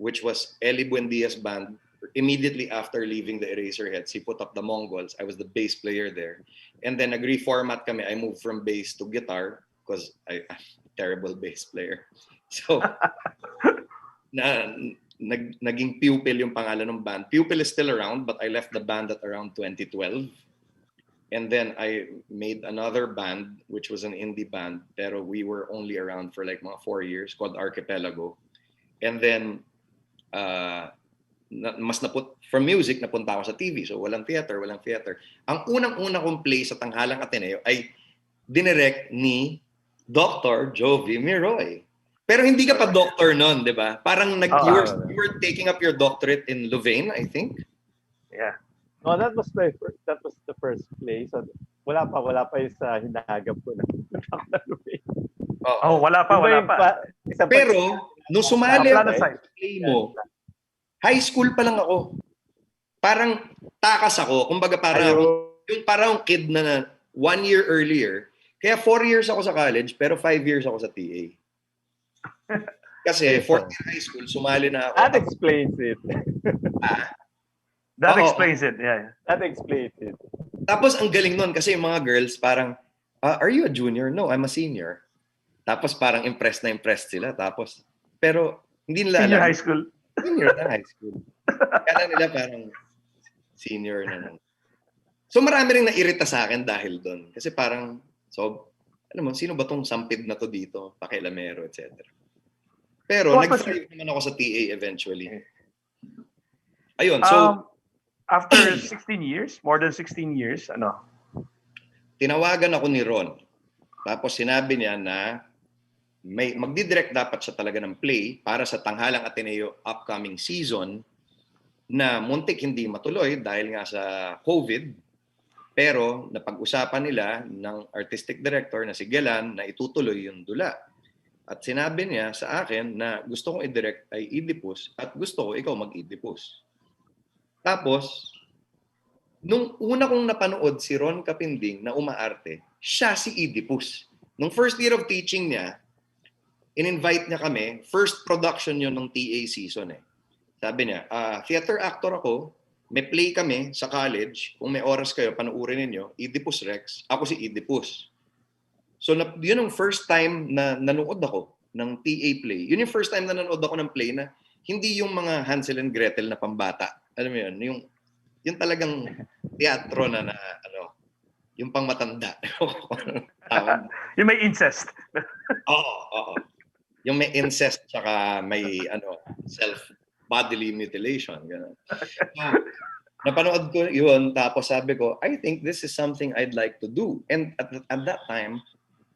which was Eli Buendia's band. Immediately after leaving the Eraserheads, he put up The Mongols. I was the bass player there. And then nag-reformat kami. I moved from bass to guitar because I'm a terrible bass player. So, naging Pupil yung pangalan ng band. Pupil is still around, but I left the band at around 2012. And then I made another band, which was an indie band, pero we were only around for like mga 4 years, called Archipelago. And then, from music, napunta ako sa TV. So walang theater. Ang unang-una kong play sa Tanghalang Ateneo ay dinirect ni Dr. Jovi Miroy. Pero hindi ka pa doctor nun, di ba? Parang you were taking up your doctorate in Louvain, I think. Yeah. No, that was the first play. So wala pa yung sa hinagap ko na. Wala pa. Pero nung sumali ako sa play mo, high school pa lang ako. Parang takas ako. Kumbaga parang kid na 1 year earlier. Kaya 4 years ako sa college, pero 5 years ako sa TA. Kasi 4th year high school, sumali na ako. That explains it. That explains it, yeah. That explains it. Tapos ang galing nun kasi yung mga girls parang, are you a junior? No, I'm a senior. Tapos parang impressed sila. Tapos, pero hindi nila Senior alam. high school. Senior na high school. Kala nila parang senior na nun. So marami rin nairita sa akin dahil doon. Kasi parang, alam mo, sino ba tong sampid na to dito? Pakilamero, etc. Pero nag-thrive naman ako sa TA eventually. Ayun, so... after 16 years, more than 16 years, tinawagan ako ni Ron. Tapos sinabi niya na magdidirect dapat siya talaga ng play para sa Tanghalang Ateneo upcoming season na muntik hindi matuloy dahil nga sa COVID. Pero napag-usapan nila ng artistic director na si Gelan na itutuloy yung dula. At sinabi niya sa akin na gusto kong i-direct ay Oedipus at gusto ko ikaw mag-Oedipus. Tapos, nung una kong napanood si Ron Kapinding na umaarte, siya si Oedipus. Nung first year of teaching niya, in-invite niya kami, first production yun ng TA season eh. Sabi niya, theater actor ako, may play kami sa college, kung may oras kayo, panuurin ninyo, Oedipus Rex, ako si Oedipus. So yun ang first time na nanood ako ng TA play. Yun yung first time na nanood ako ng play na hindi yung mga Hansel and Gretel na pambata. Alam mo yun, yung talagang teatro na yung pang matanda. Yung may incest. Oo. Yung may incest tsaka may self-bodily mutilation. Ganun. Napanood ko yun, tapos sabi ko, I think this is something I'd like to do. And at that time,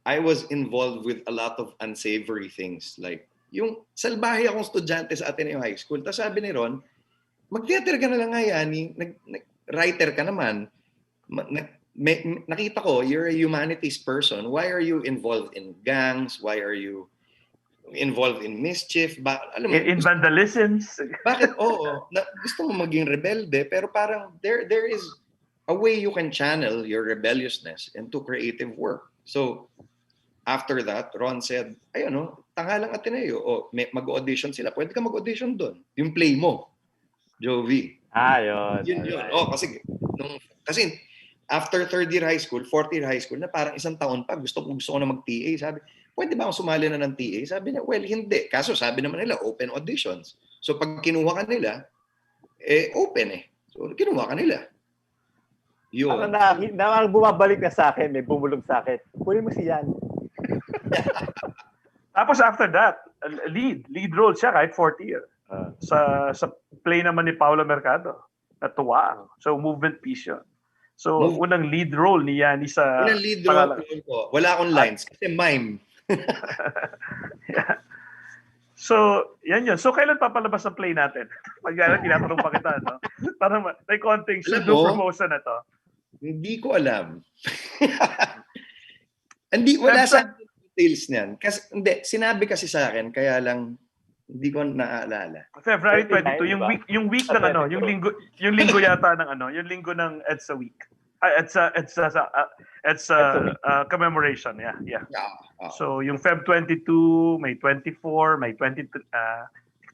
I was involved with a lot of unsavory things. Like, yung salbahe akong estudyante sa Ateneo High School. Tapos sabi ni Ron, mag-theater ka na lang nga yan, writer ka naman. Nakita ko, you're a humanities person. Why are you involved in gangs? Why are you involved in mischief? Alam mo, in vandalisms? Bakit? Gusto mo maging rebelde, pero parang there is a way you can channel your rebelliousness into creative work. So, after that, Ron said, Tanghalang Ateneo, mag-audition sila. Pwede ka mag-audition doon. Yung play mo. Jovi. Yun. Yun. Kasi after third year high school, fourth year high school, na parang isang taon pa, gusto ko na mag-TA. Sabi, pwede ba akong sumali na ng TA? Sabi niya, well, hindi. Kaso sabi naman nila, open auditions. So pag kinuha ka nila, open eh. So kinuha ka nila. Yun. Bumabalik na sa akin, may bumulong sa akin. Kunin mo si Yan. Tapos after that, lead role siya kahit fourth year. Sa play naman ni Paolo Mercado na Tuwa. So movement piece yun. So, unang lead role ni Yani sa... Unang lead role ko, wala akong lines kasi mime. Yeah. So, yan yun. So, kailan papalabas ang play natin? Pag tinatanong pa kita, no? Parang may konting Alam pseudo mo, promotion na to. Hindi ko alam. Wala sa details niyan. Kasi, hindi, sinabi kasi sa akin, kaya lang, hindi ko naaalala. February 22, 29, yung week ng ano, yung linggo yata ng ano, yung linggo ng EDSA week. EDSA commemoration, yeah. Yeah. So, yung Feb 22, May 24, May 26,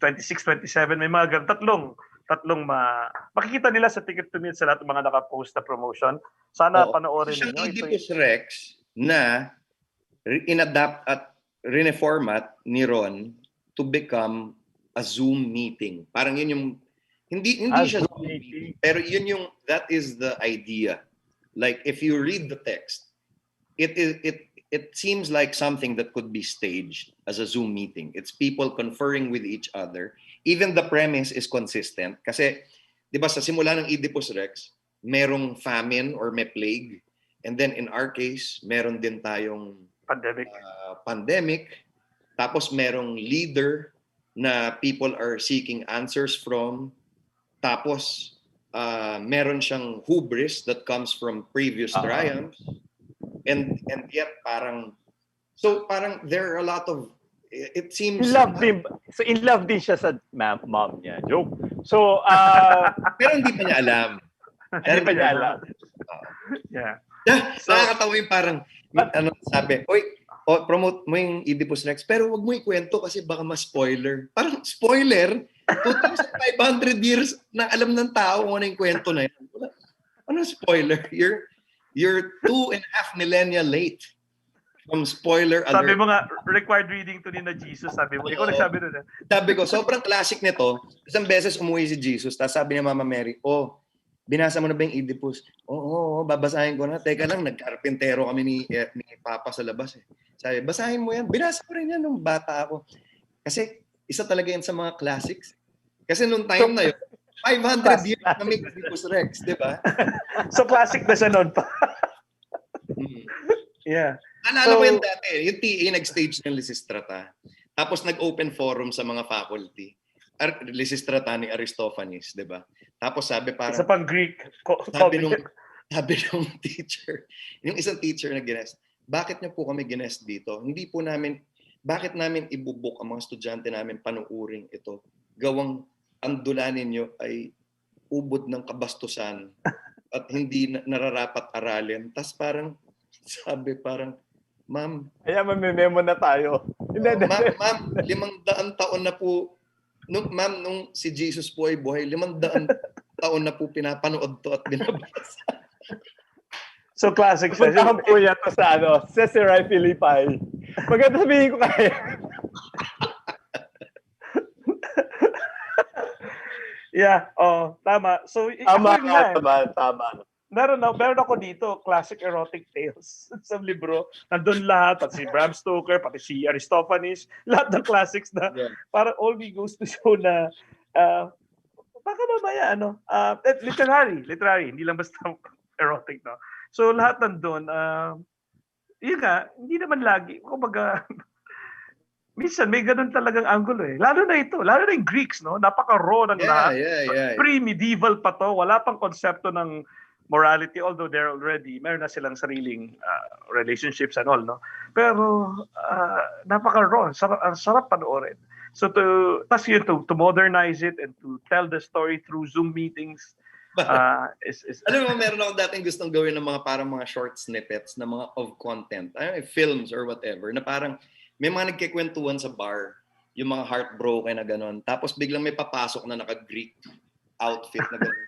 27, may mga tatlong makikita nila sa Ticket to Meet sa lahat ng mga nakapost na promotion. Sana panoorin Siyang niyo. Oedipus Rex na inadapt at reformat ni Ron to become a Zoom meeting. Parang yun yung hindi siya Zoom meeting, pero yun yung that is the idea. Like if you read the text, it seems like something that could be staged as a Zoom meeting. It's people conferring with each other. Even the premise is consistent. Kasi, di ba, sa simula ng Oedipus Rex, merong famine or may plague. And then in our case, meron din tayong pandemic. Tapos merong leader na people are seeking answers from. Tapos, meron siyang hubris that comes from previous triumphs. And yet parang there are a lot of it seems in love din siya sa mom niya. Joke. So pero hindi pa niya alam. Yeah. Nakakatawa yung parang sabi, "Oy, promote mo yung Oedipus Rex, pero wag mo ikwento kasi baka ma-spoiler." Parang spoiler, 2,500 years na alam ng tao kung ano yung kwento na yan. Ano spoiler? You're 2.5 millennia late from spoiler alert. Sabi mo nga, required reading to ni na Jesus, sabi mo. Ikaw nagsabi nun. Sabi ko, sobrang classic nito. Isang beses umuwi si Jesus, tapos sabi niya Mama Mary, binasa mo na ba yung Oedipus? Oo, babasahin ko na. Teka lang, nagkarpintero kami ni Papa sa labas. Sabi, basahin mo yan. Binasa ko rin yan nung bata ako. Kasi isa talaga yan sa mga classics. Kasi nung time na yun, 500 years na may Oedipus Rex, di ba? So classic na siya noon pa. Yeah. Alala mo yun dati, yung TA nag-stage ng Lysistrata. Tapos nag-open forum sa mga faculty. Lysistrata ni Aristophanes, di ba? Tapos sabi parang... Isa pang Greek. Sabi nung teacher, yung isang teacher na ginest, bakit niyo po kami ginest dito? Hindi po namin, bakit namin ibubuk ang mga estudyante namin panuuring ito? Gawang ang dula ninyo ay ubod ng kabastusan at hindi nararapat aralin. Tapos parang, sabi parang, Ma'am, kaya mamimemo na tayo. Ma'am, 500 taon na po, nung si Jesus po ay buhay, 500 taon na po pinapanood to at binabasa. So classic siya. Puntahan po yan sa Caesarea Philippi. Maganda sabihin ko kaya. Yeah, tama. So, tama. Meron ako dito, classic erotic tales sa libro. Nandun lahat, pati si Bram Stoker, pati si Aristophanes, lahat ng classics na parang all we goes to show na baka mamaya, literary, hindi lang basta erotic, no? So lahat nandun, yun nga, hindi naman lagi, kumbaga, minsan may ganun talagang angulo eh. Lalo na yung Greeks, no? Napaka-raw ng lahat. Yeah. Pre-medieval pa to, wala pang konsepto ng morality, although meron na silang sariling relationships and all, no? Pero napaka-raw, sarap panoorin. So to modernize it and to tell the story through Zoom meetings is alam mo, meron ako dating gustong gawin ng mga parang mga short snippets na mga of content, films or whatever, na parang may mga nagkikwentuhan sa bar, yung mga heartbroken na gano'n. Tapos biglang may papasok na naka-Greek outfit na gano'n.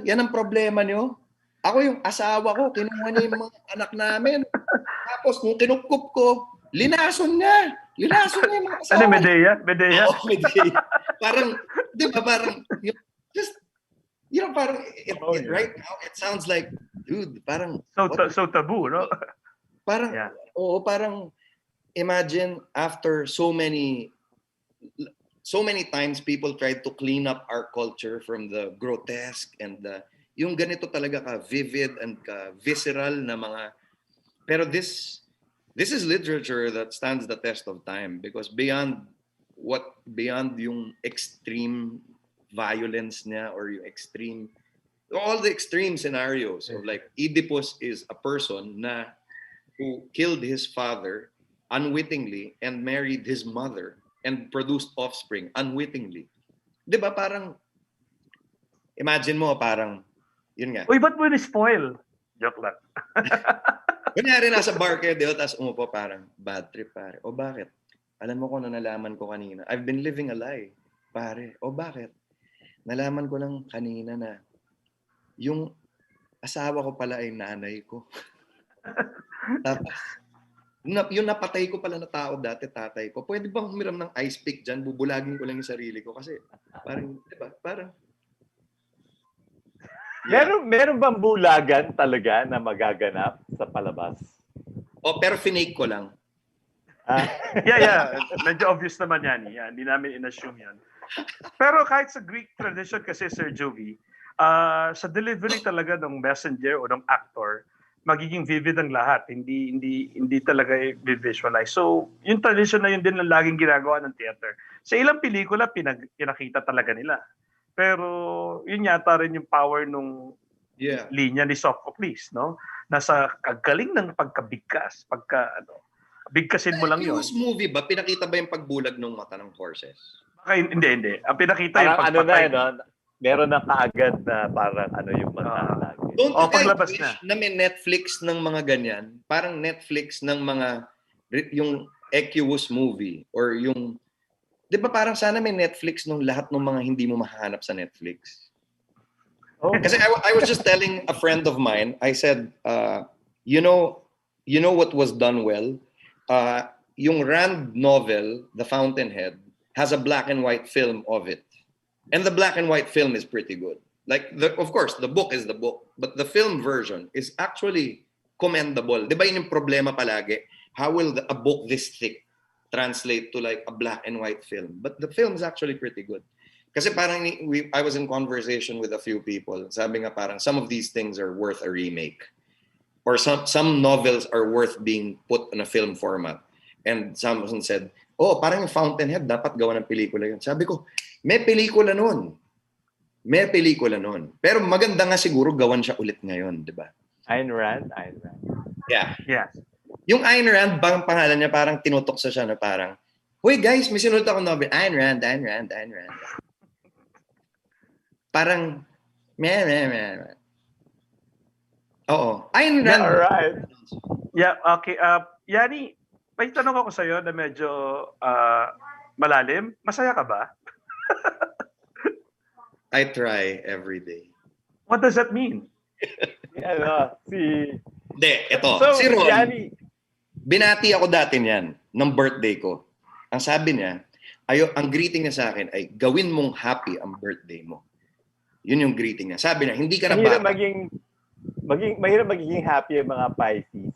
Yan ang problema nyo. Ako yung asawa ko, kinuha niya yung mga anak namin. Tapos nung kinupkup ko, linason niya yung mga asawa. Ano, Medea? Oo, Medea. Parang, di ba, parang, parang, right now, it sounds like, dude, parang... So taboo, no? Parang, parang, imagine after so many times people tried to clean up our culture from the grotesque and the yung ganito talaga ka vivid and ka visceral na mga, pero this is literature that stands the test of time because beyond yung extreme violence niya or yung extreme, all the extreme scenarios of like Oedipus is a person who killed his father unwittingly and married his mother and produced offspring unwittingly. 'Di ba parang imagine mo parang yun nga. Uy, ba't mo ni-spoil? Joke lang. Kunyari nasa bar kayo, di ba? Tapos umupo parang, bad trip, pare. O bakit? Alam mo kung ano nalaman ko kanina? I've been living a lie, pare. O bakit? Nalaman ko lang kanina na yung asawa ko pala ay nanay ko. Tapos, yung napatay ko pala na tao dati, tatay ko. Pwede bang humiram ng ice pick dyan? Bubulagin ko lang yung sarili ko. Kasi parang, di ba? Parang, Meron bang bulagan talaga na magaganap sa palabas? pero finake ko lang. Yeah. Medyo obvious naman yan. Yeah, hindi namin in-assume yan. Pero kahit sa Greek tradition kasi, Sir Jovi, sa delivery talaga ng messenger o ng actor, magiging vivid ang lahat. Hindi talaga i-visualize. So, yung tradition na yun din ang laging ginagawa ng theater. Sa ilang pelikula, pinakita talaga nila. Pero yun yata rin yung power nung linya ni Sophocles, no? Nasa kagaling ng pagkabigkas, bigkasin mo lang yun. Yung movie ba, pinakita ba yung pagbulag ng mata ng horses? Hindi. Ang pinakita yung parang pagpatay. Meron na kaagad na parang yung mata lagi. Don't you guys paglabas wish na may Netflix ng mga ganyan? Parang Netflix ng mga, yung Equus movie or yung, di ba parang sana may Netflix nung lahat ng mga hindi mo mahahanap sa Netflix? Oh. Kasi I was just telling a friend of mine, I said, you know what was done well? Yung Rand novel, The Fountainhead, has a black and white film of it. And the black and white film is pretty good. Like, of course, the book is the book, but the film version is actually commendable. Di ba yun yung problema palagi? How will a book this thick translate to like a black and white film? But the film is actually pretty good. Kasi parang I was in conversation with a few people. Sabi nga parang some of these things are worth a remake. Or some novels are worth being put in a film format. And someone said, oh, parang yung Fountainhead, dapat gawa ng pelikula yun. Sabi ko, may pelikula nun. Pero maganda nga siguro gawan siya ulit ngayon, di ba? Ayn Rand. Yeah. Yung Ayn Rand, bang pangalan niya, parang tinutokso siya na parang, hoy guys, may sinunod akong novel. Ayn Rand. Parang, meh. Oo. Ayn Rand. Yeah, alright. Yeah, okay. Yani, may tanong ako sa'yo na medyo malalim. Masaya ka ba? I try every day. What does that mean? Hindi, eto. So, Si Ron, Yani, binati ako dati niyan, ng birthday ko. Ang sabi niya, ang greeting niya sa akin ay, gawin mong happy ang birthday mo. Yun yung greeting niya. Sabi niya, hindi ka na bata. mahirap magiging happy ang mga Pisces.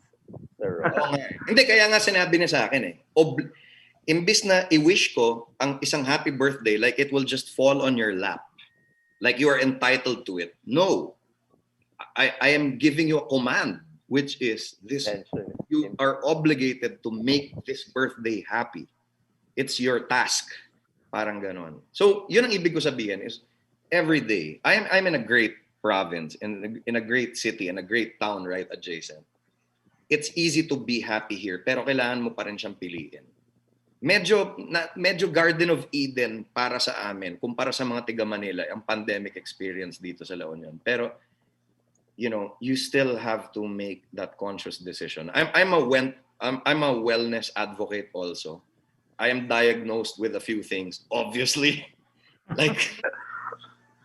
Sir. Hindi, kaya nga sinabi niya sa akin imbis na i-wish ko ang isang happy birthday, like it will just fall on your lap. Like you are entitled to it. No. I am giving you a command, which is this. You are obligated to make this birthday happy. It's your task. Parang ganon. So, yun ang ibig ko sabihin is, every day, I'm in a great province, in a great city, in a great town right adjacent. It's easy to be happy here, pero kailangan mo pa rin siyang piliin. Medyo Garden of Eden para sa amin, kumpara sa mga tiga Manila, ang pandemic experience dito sa La Union. Pero, you still have to make that conscious decision. I'm a wellness advocate also. I am diagnosed with a few things, obviously. Like,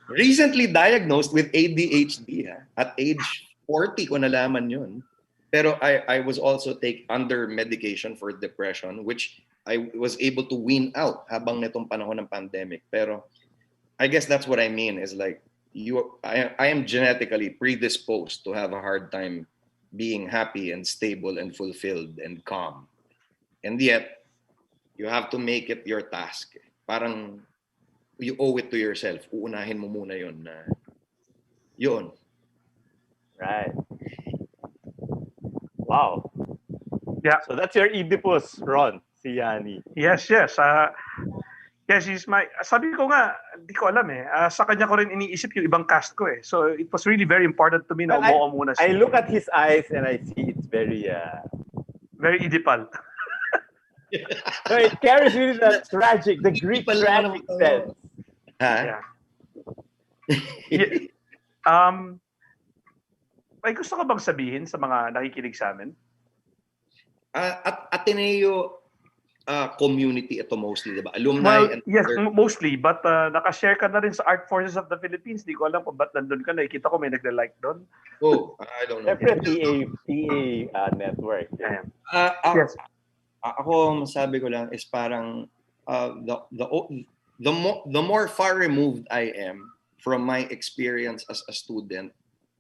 recently diagnosed with ADHD. At age 40 ko nalaman yun. Pero I was also under medication for depression, which I was able to wean out habang nitong panahon ng pandemic. Pero I guess that's what I mean is like, I am genetically predisposed to have a hard time being happy and stable and fulfilled and calm. And yet, you have to make it your task. Parang you owe it to yourself. Uunahin mo muna yun na yun. Right. Wow. Yeah. So that's your Oedipus, Ron, si Yani. Yes, yes. Yes, he's my... Sabi ko nga, hindi ko alam eh. Sa kanya ko rin iniisip yung ibang cast ko eh. So it was really very important to me na Well, umuo muna I siya. look at his eyes and I see it's very Very Oedipal. no, it carries really the tragic, the Greek Oedipal naman tragic ako. sense. Ha? Yeah. May gusto ka bang sabihin sa mga nakikinig sa amin? At Ateneo community ito mostly, di ba? Alumni Well, and yes, other- mostly. But nakashare ka na rin sa Art Forces of the Philippines. Di ko alam kung ba't nandun ka. Nakikita ko may nagla-like doon. Oh, I don't know. Siyempre, PA network. Yeah. Ayan. Yes. Ako masabi ko lang is parang the more far removed I am from my experience as a student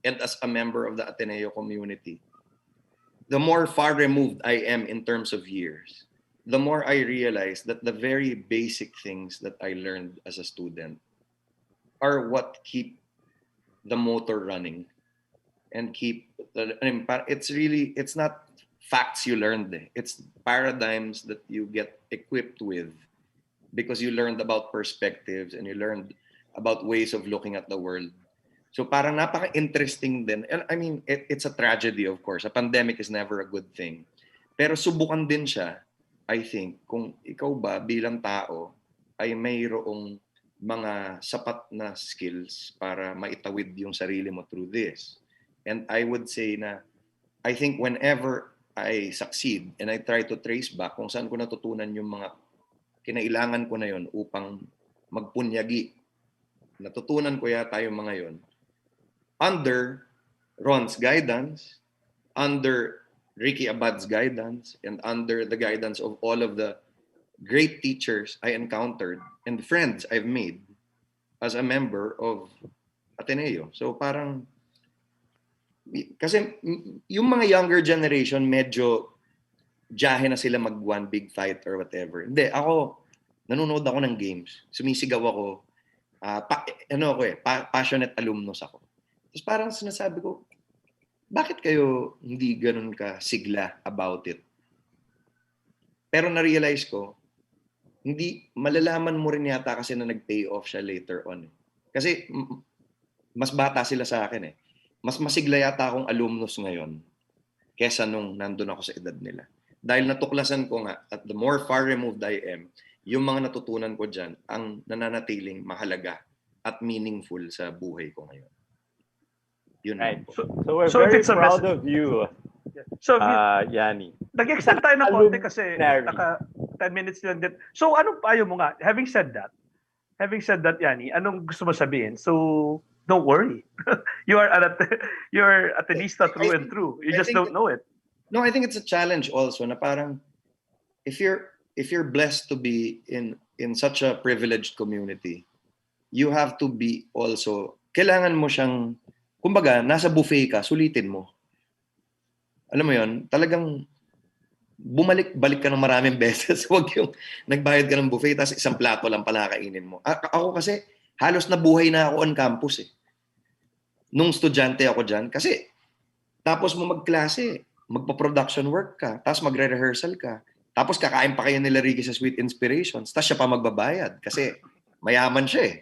and as a member of the Ateneo community, the more far removed I am in terms of years, the more I realize that the very basic things that I learned as a student are what keep the motor running and keep it's not facts you learned, it's paradigms that you get equipped with because you learned about perspectives and you learned about ways of looking at the world. So parang napaka-interesting din. And I mean, it's a tragedy, of course. A pandemic is never a good thing. Pero subukan din siya, I think, kung ikaw ba bilang tao ay mayroong mga sapat na skills para maitawid yung sarili mo through this. And I would say na, I think whenever I succeed and I try to trace back kung saan ko natutunan yung mga kinailangan ko na yun upang magpunyagi, natutunan ko yata yung mga yun under Ron's guidance, under Ricky Abad's guidance, and under the guidance of all of the great teachers I encountered and friends I've made as a member of Ateneo. So parang, kasi yung mga younger generation, medyo jahe na sila mag one big fight or whatever. Hindi, ako, nanonood ako ng games. Sumisigaw ako. Passionate alumnus ako. Tapos parang sinasabi ko, bakit kayo hindi ganun ka sigla about it? Pero na-realize ko, hindi, malalaman mo rin yata kasi na nag-pay off siya later on. Kasi mas bata sila sa akin eh. Mas masigla yata akong alumnus ngayon kesa nung nandun ako sa edad nila. Dahil natuklasan ko nga, at the more far removed I am, yung mga natutunan ko dyan, ang nananatiling mahalaga at meaningful sa buhay ko ngayon. Yun Right. po. So we're So very it's a proud of you, So, Yani. nag-extend tayo ng konti kasi Aluminary. naka 10 minutes lang din. So, anong payo mo nga? Having said that, Yani, anong gusto mo sabihin? So, don't worry. you're Atenista through and through. You I just think don't know it. No, I think it's a challenge also na parang if you're blessed to be in such a privileged community, you have to be also, kailangan mo siyang, kumbaga, nasa buffet ka, sulitin mo. Alam mo yon, talagang bumalik-balik ka ng maraming beses. Huwag yung nagbayad ka ng buffet tapos isang plato lang pala kainin mo. Ako kasi, halos nabuhay na ako on campus eh. Nung estudyante ako dyan. Kasi, tapos mo magklase, magpa-production work ka, tapos magre-rehearsal ka, tapos kakain pa kayo nila Ricky sa Sweet Inspirations, tapos siya pa magbabayad kasi mayaman siya eh.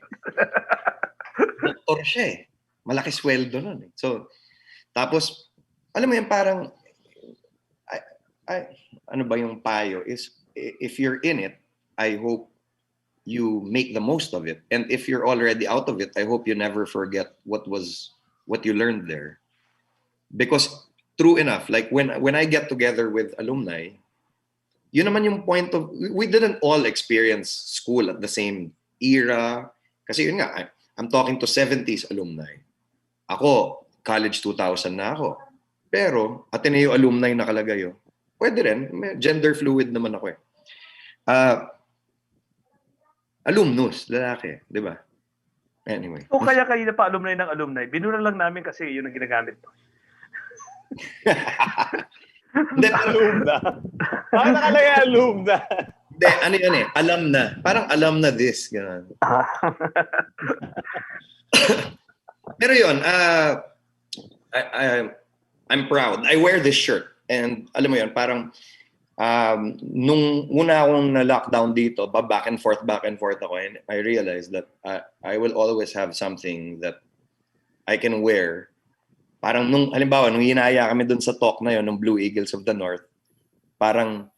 Doktor siya eh. Malaki sweldo nun eh. So, tapos, alam mo yan, parang, ano ba yung payo is, if you're in it, I hope you make the most of it. And if you're already out of it, I hope you never forget what you learned there. Because, true enough, like when I get together with alumni, yun naman yung point of, we didn't all experience school at the same era. Kasi yun nga, I'm talking to 70s alumni. Ako, college 2000 na ako. Pero, Ateneo alumni nakalagay yun. Pwede rin, gender fluid naman ako eh. Alumnus, lalaki, di ba? Anyway. O kaya kayo na pa alumni ng alumni, binura lang namin kasi yun ang ginagamit mo. Hindi, Alumna. Bakit nakalagay alumna? Hindi, ano yun eh, alam na. Parang alam na this. Ganun. Pero yun, I'm proud. I wear this shirt. And alam mo yun, parang nung una akong na-lockdown dito, back and forth ako, and I realized that I will always have something that I can wear. Parang halimbawa, nung hinaya kami dun sa talk na yun, ng Blue Eagles of the North, parang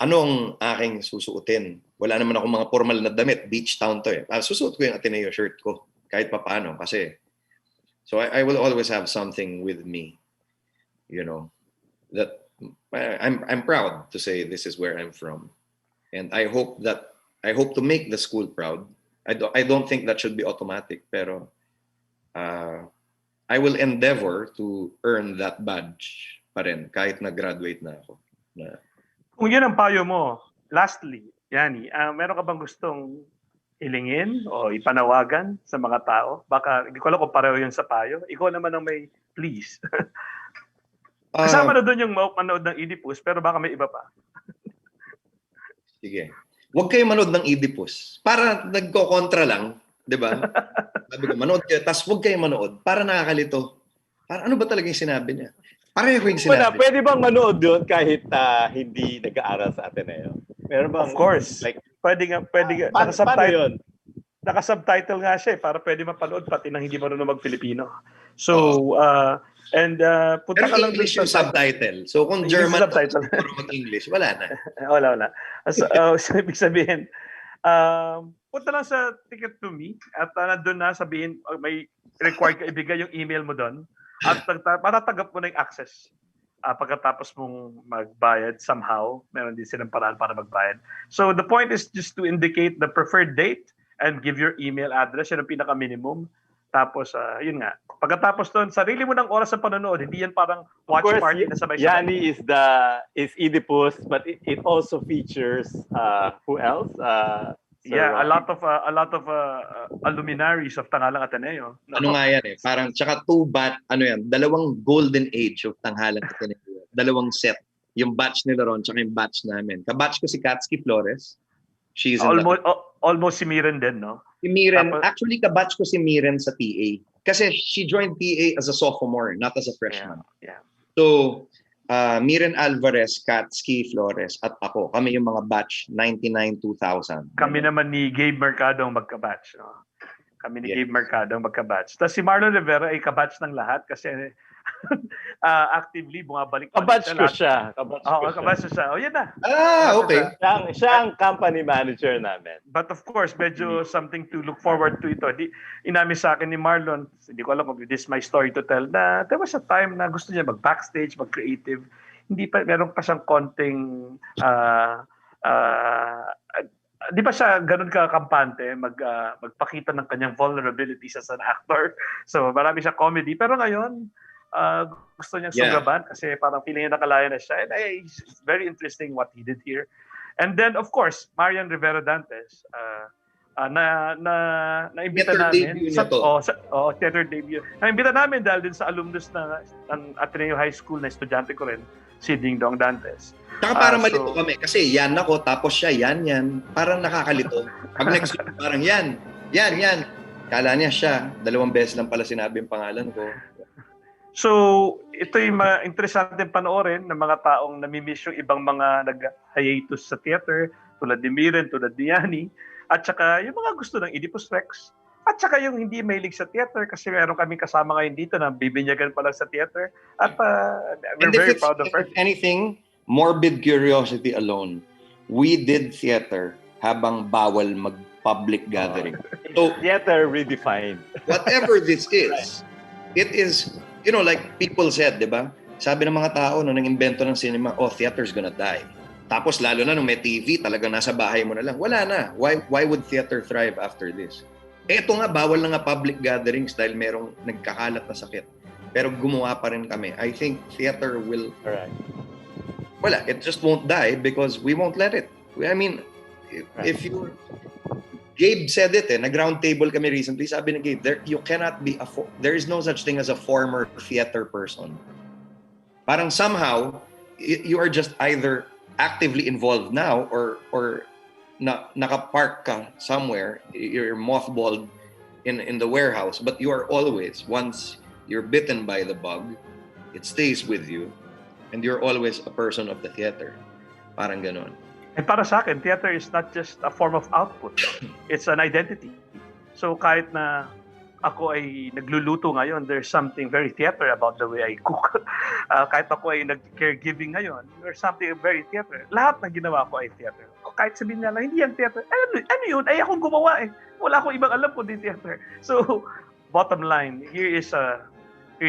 anong aking susuotin? Wala naman ako mga formal na damit. Beach town to eh. Susuot ko yung Ateneo shirt ko kahit papaano kasi so I will always have something with me, you know, that I'm proud to say this is where I'm from, and I hope to make the school proud. I don't think that should be automatic, pero I will endeavor to earn that badge pa rin kahit na-graduate na ako. Kung yun ang payo mo, lastly, Yani, meron ka bang gustong hilingin o ipanawagan sa mga tao? Baka, hindi ko alam kung pareho yun sa payo. Ikaw naman ang may please. Kasama na doon yung manood ng Oedipus, pero baka may iba pa. Sige. Huwag kayo manood ng Oedipus. Para nagko-kontra lang, di ba? Sabi ko, manood kayo, tapos huwag kayo manood. Para nakakalito. Para ano ba talaga yung sinabi niya? Pareho yung sinabi. Pwede bang manood doon kahit hindi nag-aaral sa Ateneo? Meron bang, of course. Like, pwede nga. Paano yun? Naka-subtitle nga siya para pwede mapanood pati nang hindi marunong mag-Filipino. So, punta ka lang doon sa subtitle. So kung German subtitle, mag-English, wala na. wala. So, ibig sabihin, punta lang sa Ticket to Me at nandun na sabihin, may required ka ibigay yung email mo doon at matatanggap mo na yung access. Pagkatapos mong magbayad somehow, meron din silang paraan para magbayad. So the point is just to indicate the preferred date and give your email address. Yan ang pinaka-minimum. Tapos, yun nga. Pagkatapos doon, sarili mo ng oras sa panonood. Hindi yan parang watch party na sabay-sabay. Yani is Oedipus, but it also features who else? A lot of Aluminaries of Tanghalang Ateneo. Ano nga yan eh? Parang tsaka dalawang golden age of Tanghalang Ateneo. Dalawang set. Yung batch nila ron, tsaka yung batch namin. Kabatch ko si Katski Flores. She's almost si Miren din, no? Si Miren, actually kabatch ko si Miren sa TA. Kasi she joined TA as a sophomore, not as a freshman. Yeah. So, Miren Alvarez, Katski Flores, at ako. Kami yung mga batch 99-2000. Kami naman ni Gabe Mercado ang magka-batch. No? Kami ni Gabe Mercado ang magka-batch. Tapos si Marlon Rivera ay ka-batch ng lahat kasi actively bumabalik. Kabatch ko siya. Kabatch siya. Yan na. Okay. Siya ang company manager namin. But of course, medyo something to look forward to ito. Inamin sa akin ni Marlon, hindi ko alam kung this is my story to tell, na there was a time na gusto niya mag-backstage, mag-creative. Hindi pa, meron pa siyang konting di ba siya ganun ka-kampante magpakita ng kanyang vulnerabilities as an actor. So marami siya comedy. Pero ngayon, gusto niyang sugaban kasi parang feeling niya nakalaya na siya. And it's very interesting what he did here. And then, of course, Marian Rivera Dantes, na-imbita namin. Theater debut. Na-imbita namin dahil din sa alumnus ng Ateneo High School na estudyante ko rin, si Ding Dong Dantes. Saka para malito kami. Kasi yan ako, tapos siya, yan. Parang nakakalito. Pag next week, parang yan. Kala niya siya. 2 beses lang pala sinabi yung pangalan ko. So, ito yung interesante panoorin ng mga taong namimiss yung ibang mga nag-hiatus sa theater, tulad ni Miren, tulad ni Yani, at saka yung mga gusto ng Oedipus Rex, at saka yung hindi mahilig sa theater kasi meron kaming kasama ngayon dito na bibinyagan pa lang sa theater. At we're very proud of her. If anything, morbid curiosity alone, we did theater habang bawal mag-public gathering. So, theater redefined. Whatever this is, it is, like people said, di ba? Sabi ng mga tao, nung nang-invento ng cinema, theater's gonna die. Tapos lalo na nung may TV, talagang nasa bahay mo na lang. Wala na. Why would theater thrive after this? Eto nga, bawal na nga public gatherings dahil merong nagkakalat na sakit. Pero gumawa pa rin kami. I think theater will... Alright. Wala, it just won't die because we won't let it. I mean, if you... Gabe said it nag-round table kami recently. Sabi ni Gabe, you cannot be there is no such thing as a former theater person. Parang somehow, you are just either actively involved now or nakapark ka somewhere, you're mothballed in the warehouse, but you are always, once you're bitten by the bug, it stays with you, and you're always a person of the theater. Parang ganon. And para sa akin, theater is not just a form of output. It's an identity. So kahit na ako ay nagluluto ngayon, there's something very theater about the way I cook. Kahit ako ay nag-caregiving ngayon, there's something very theater. Lahat ng ginawa ko ay theater. Kahit sabihin niya lang, hindi yan theater. Ano yun? Ay, akong gumawa eh. Wala akong ibang alam kundi theater. So, bottom line, here's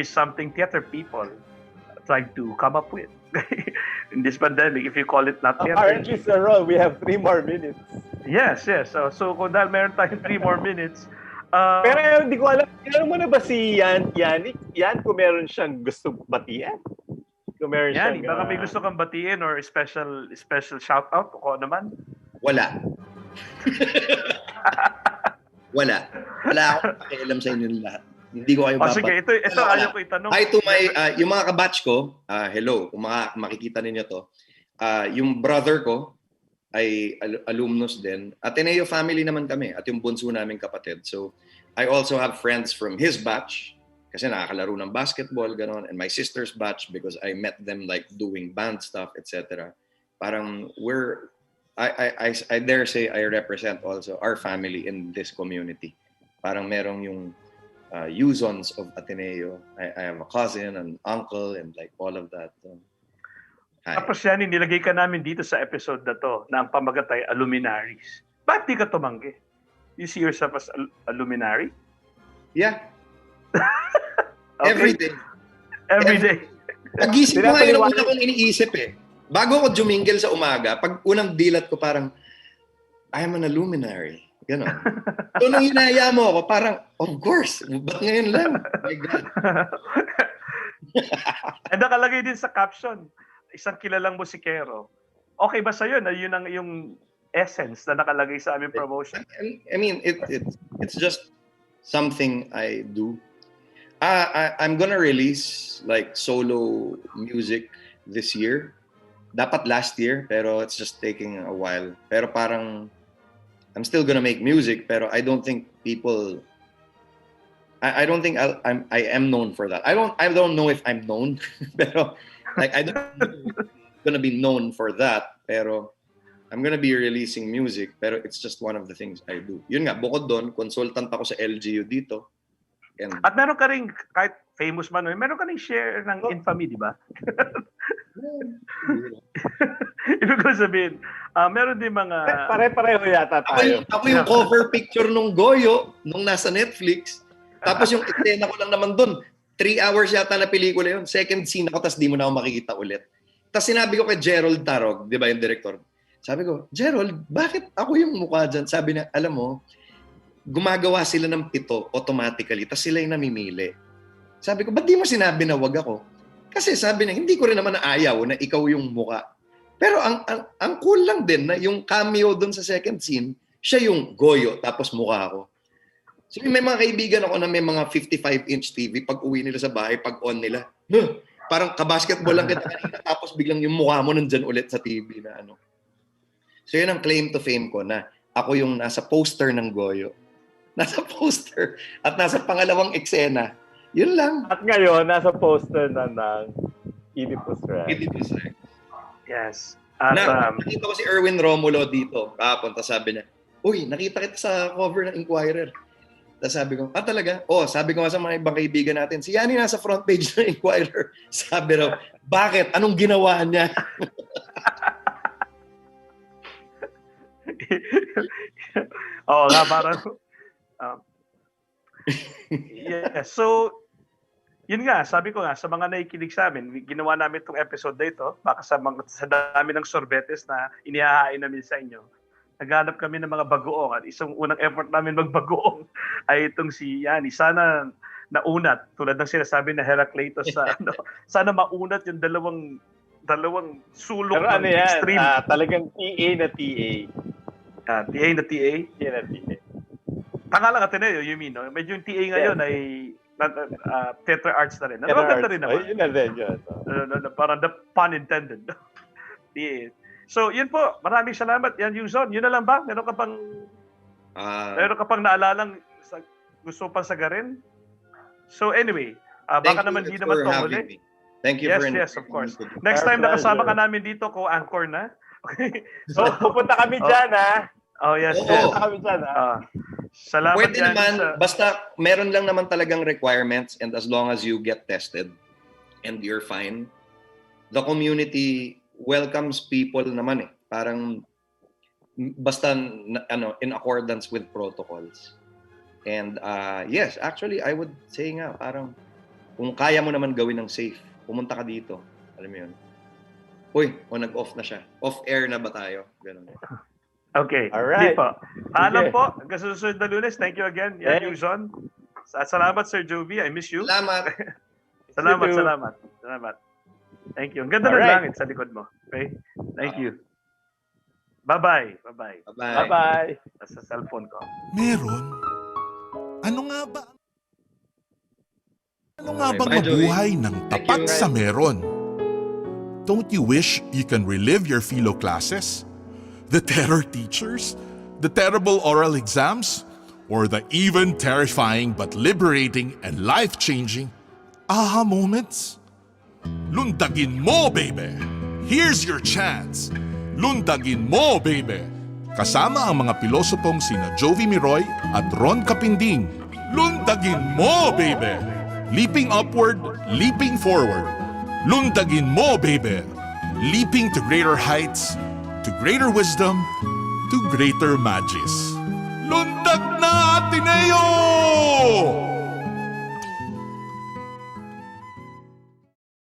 something theater people trying to come up with. In this pandemic, if you call it not theater. Apparently, Sir Ron, we have 3 more minutes. Yes. So kung dahil meron tayong 3 more minutes, Pero hindi ko alam, kilala mo na ba si Yannick? Yan, kung meron siyang gusto batiin? Kung meron yan, siyang... baka may gusto kang batiin or special shout out o kung ano man. Wala. Wala akong pakialam sa inyo lahat. Hindi ko kayo Sige, ito ayaw ko itanong. Hi to my, yung mga kabatch ko, hello, kung makikita ninyo to, yung brother ko ay alumnus din. Ateneo family naman kami at yung bunso naming kapatid. So, I also have friends from his batch kasi nakakalaro ng basketball, ganon, and my sister's batch because I met them like doing band stuff, etc. Parang I dare say I represent also our family in this community. Parang merong yung Yuzons of Ateneo. I have a cousin, an uncle, and like all of that. Hi. Tapos yan, nilagay ka namin dito sa episode na to na ang pamagat ay Aluminaries. Ba't di ka tumanggi? You see yourself as Aluminary? Yeah. Okay. Every day. Nagising ko ngayon, una kong iniisip eh. Bago ko jumingil sa umaga, pag unang dilat ko parang, I am an Aluminary. Ganon. So nung hinaya mo ako, parang, of course, ba't ngayon lang? Oh my God. And nakalagay din sa caption, isang kilalang musikero. Okay ba sa'yo na yun ang yung essence na nakalagay sa aming promotion? I mean, it's just something I do. I'm gonna release like solo music this year. Dapat last year, pero it's just taking a while. Pero parang I'm still gonna make music, pero I don't think people. I don't think I am known for that. I don't know if I'm known, pero like I don't gonna be known for that. Pero I'm gonna be releasing music, pero it's just one of the things I do. Yun nga, bukod doon, consultant ako sa LGU dito. And At meron ka rin, kahit famous man, meron ka rin share ng infamy, di ba? Ibig ko sabihin, meron din mga... Pare-pareho yata tayo. Ako yung cover picture nung Goyo, nung nasa Netflix. Tapos yung eksena ko lang naman doon, 3 hours yata na pelikula yun. Second scene ako, tapos di mo na ako makikita ulit. Tapos sinabi ko kay Gerald Tarog, di ba yung director? Sabi ko, Gerald, bakit ako yung mukha dyan? Sabi niya, alam mo, gumagawa sila ng 7 automatically, tapos sila yung namimili. Sabi ko, ba't di mo sinabi na wag ako? Kasi sabi niya, hindi ko rin naman naayaw na ikaw yung mukha. Pero ang cool lang din na yung cameo doon sa second scene, siya yung Goyo, tapos mukha ako. So may mga kaibigan ako na may mga 55-inch TV, pag uwi nila sa bahay, pag on nila, parang kabasketball lang kita kanina, tapos biglang yung mukha mo nandyan ulit sa TV na ano. So yun ang claim to fame ko na ako yung nasa poster ng Goyo. Nasa poster at nasa pangalawang eksena. Yun lang. At ngayon, nasa poster na ng Oedipus Rex. Oedipus Rex. Yes. At, nakita ko si Erwin Romulo dito. Kahapon, tapos sabi niya, uy, nakita kita sa cover ng Inquirer. Tapos sabi ko, talaga? Sabi ko nga sa mga ibang kaibigan natin, si Yani nasa front page ng Inquirer. Sabi raw, bakit? Anong ginawa niya? Oo nga, parang... yeah. So, yun nga, sabi ko nga, sa mga nakikinig sa amin, ginawa namin itong episode na ito, baka sa dami ng sorbetes na inihahain namin sa inyo. Naghanap kami ng mga bagoong at isang unang effort namin magbagoong ay itong si Yani. Sana naunat, tulad ng sinasabi na Heraclitus sa sana maunat yung dalawang sulok Pero ng extreme. Talagang TA na TA. TA na TA? TA na TA. Tanga lang Ateneo, you mean, no? Medyo yung TA ngayon ay theater arts na rin. Maganda rin naman. Yun na rin yun. Parang the pun intended. TA. So, yun po. Maraming salamat. Yan, Yuzon. Yun na lang ba? Meron ka pang naalalang gusto pang sagarin? So, anyway, Baka naman di naman for to having huli. me. Thank you Yes, for yes, inviting of course. me to- Next Our time nakasama ka pleasure. namin dito, co-anchor na. Okay. So, pupunta kami dyan, ha? Oh, yes, Oo. yes. Pupunta kami dyan, ha? Salamat Pwede yan naman, sa... basta meron lang naman talagang requirements, and as long as you get tested and you're fine, the community welcomes people naman eh. Parang basta in accordance with protocols. And yes, actually I would say nga parang kung kaya mo naman gawin ng safe, pumunta ka dito. Alam mo 'yun. Uy, nag-off na siya. Off-air na ba tayo? Ganun. Okay. Alright. Di po. Paalam Sige. po. Hanggang sa susunod na Lunes. Thank you again. Yan, Thanks. Yuzon. Salamat, Sir Jovi. I miss you. Salamat. Salamat, You too. salamat. Salamat. Thank you. Ang ganda ng Alright. langit sa likod mo. Okay? Thank you. Bye-bye. Bye-bye. Bye-bye. Bye-bye. Nasa cellphone ko. Meron? Ano nga ba? Ano nga Okay, bang bye, Joey. mabuhay ng Thank tapat you. sa meron? Don't you wish you can relive your philo classes? The terror teachers? The terrible oral exams? Or the even terrifying but liberating and life-changing aha moments? Lundagin mo, Beybeh! Here's your chance! Lundagin mo, Beybeh! Kasama ang mga pilosopong sina Jovi Miroy at Ron Capinding. Lundagin mo, Beybeh! Leaping upward, leaping forward. Lundagin mo, Beybeh! Leaping to greater heights, to greater wisdom, to greater magis. Lundag na, Ateneo!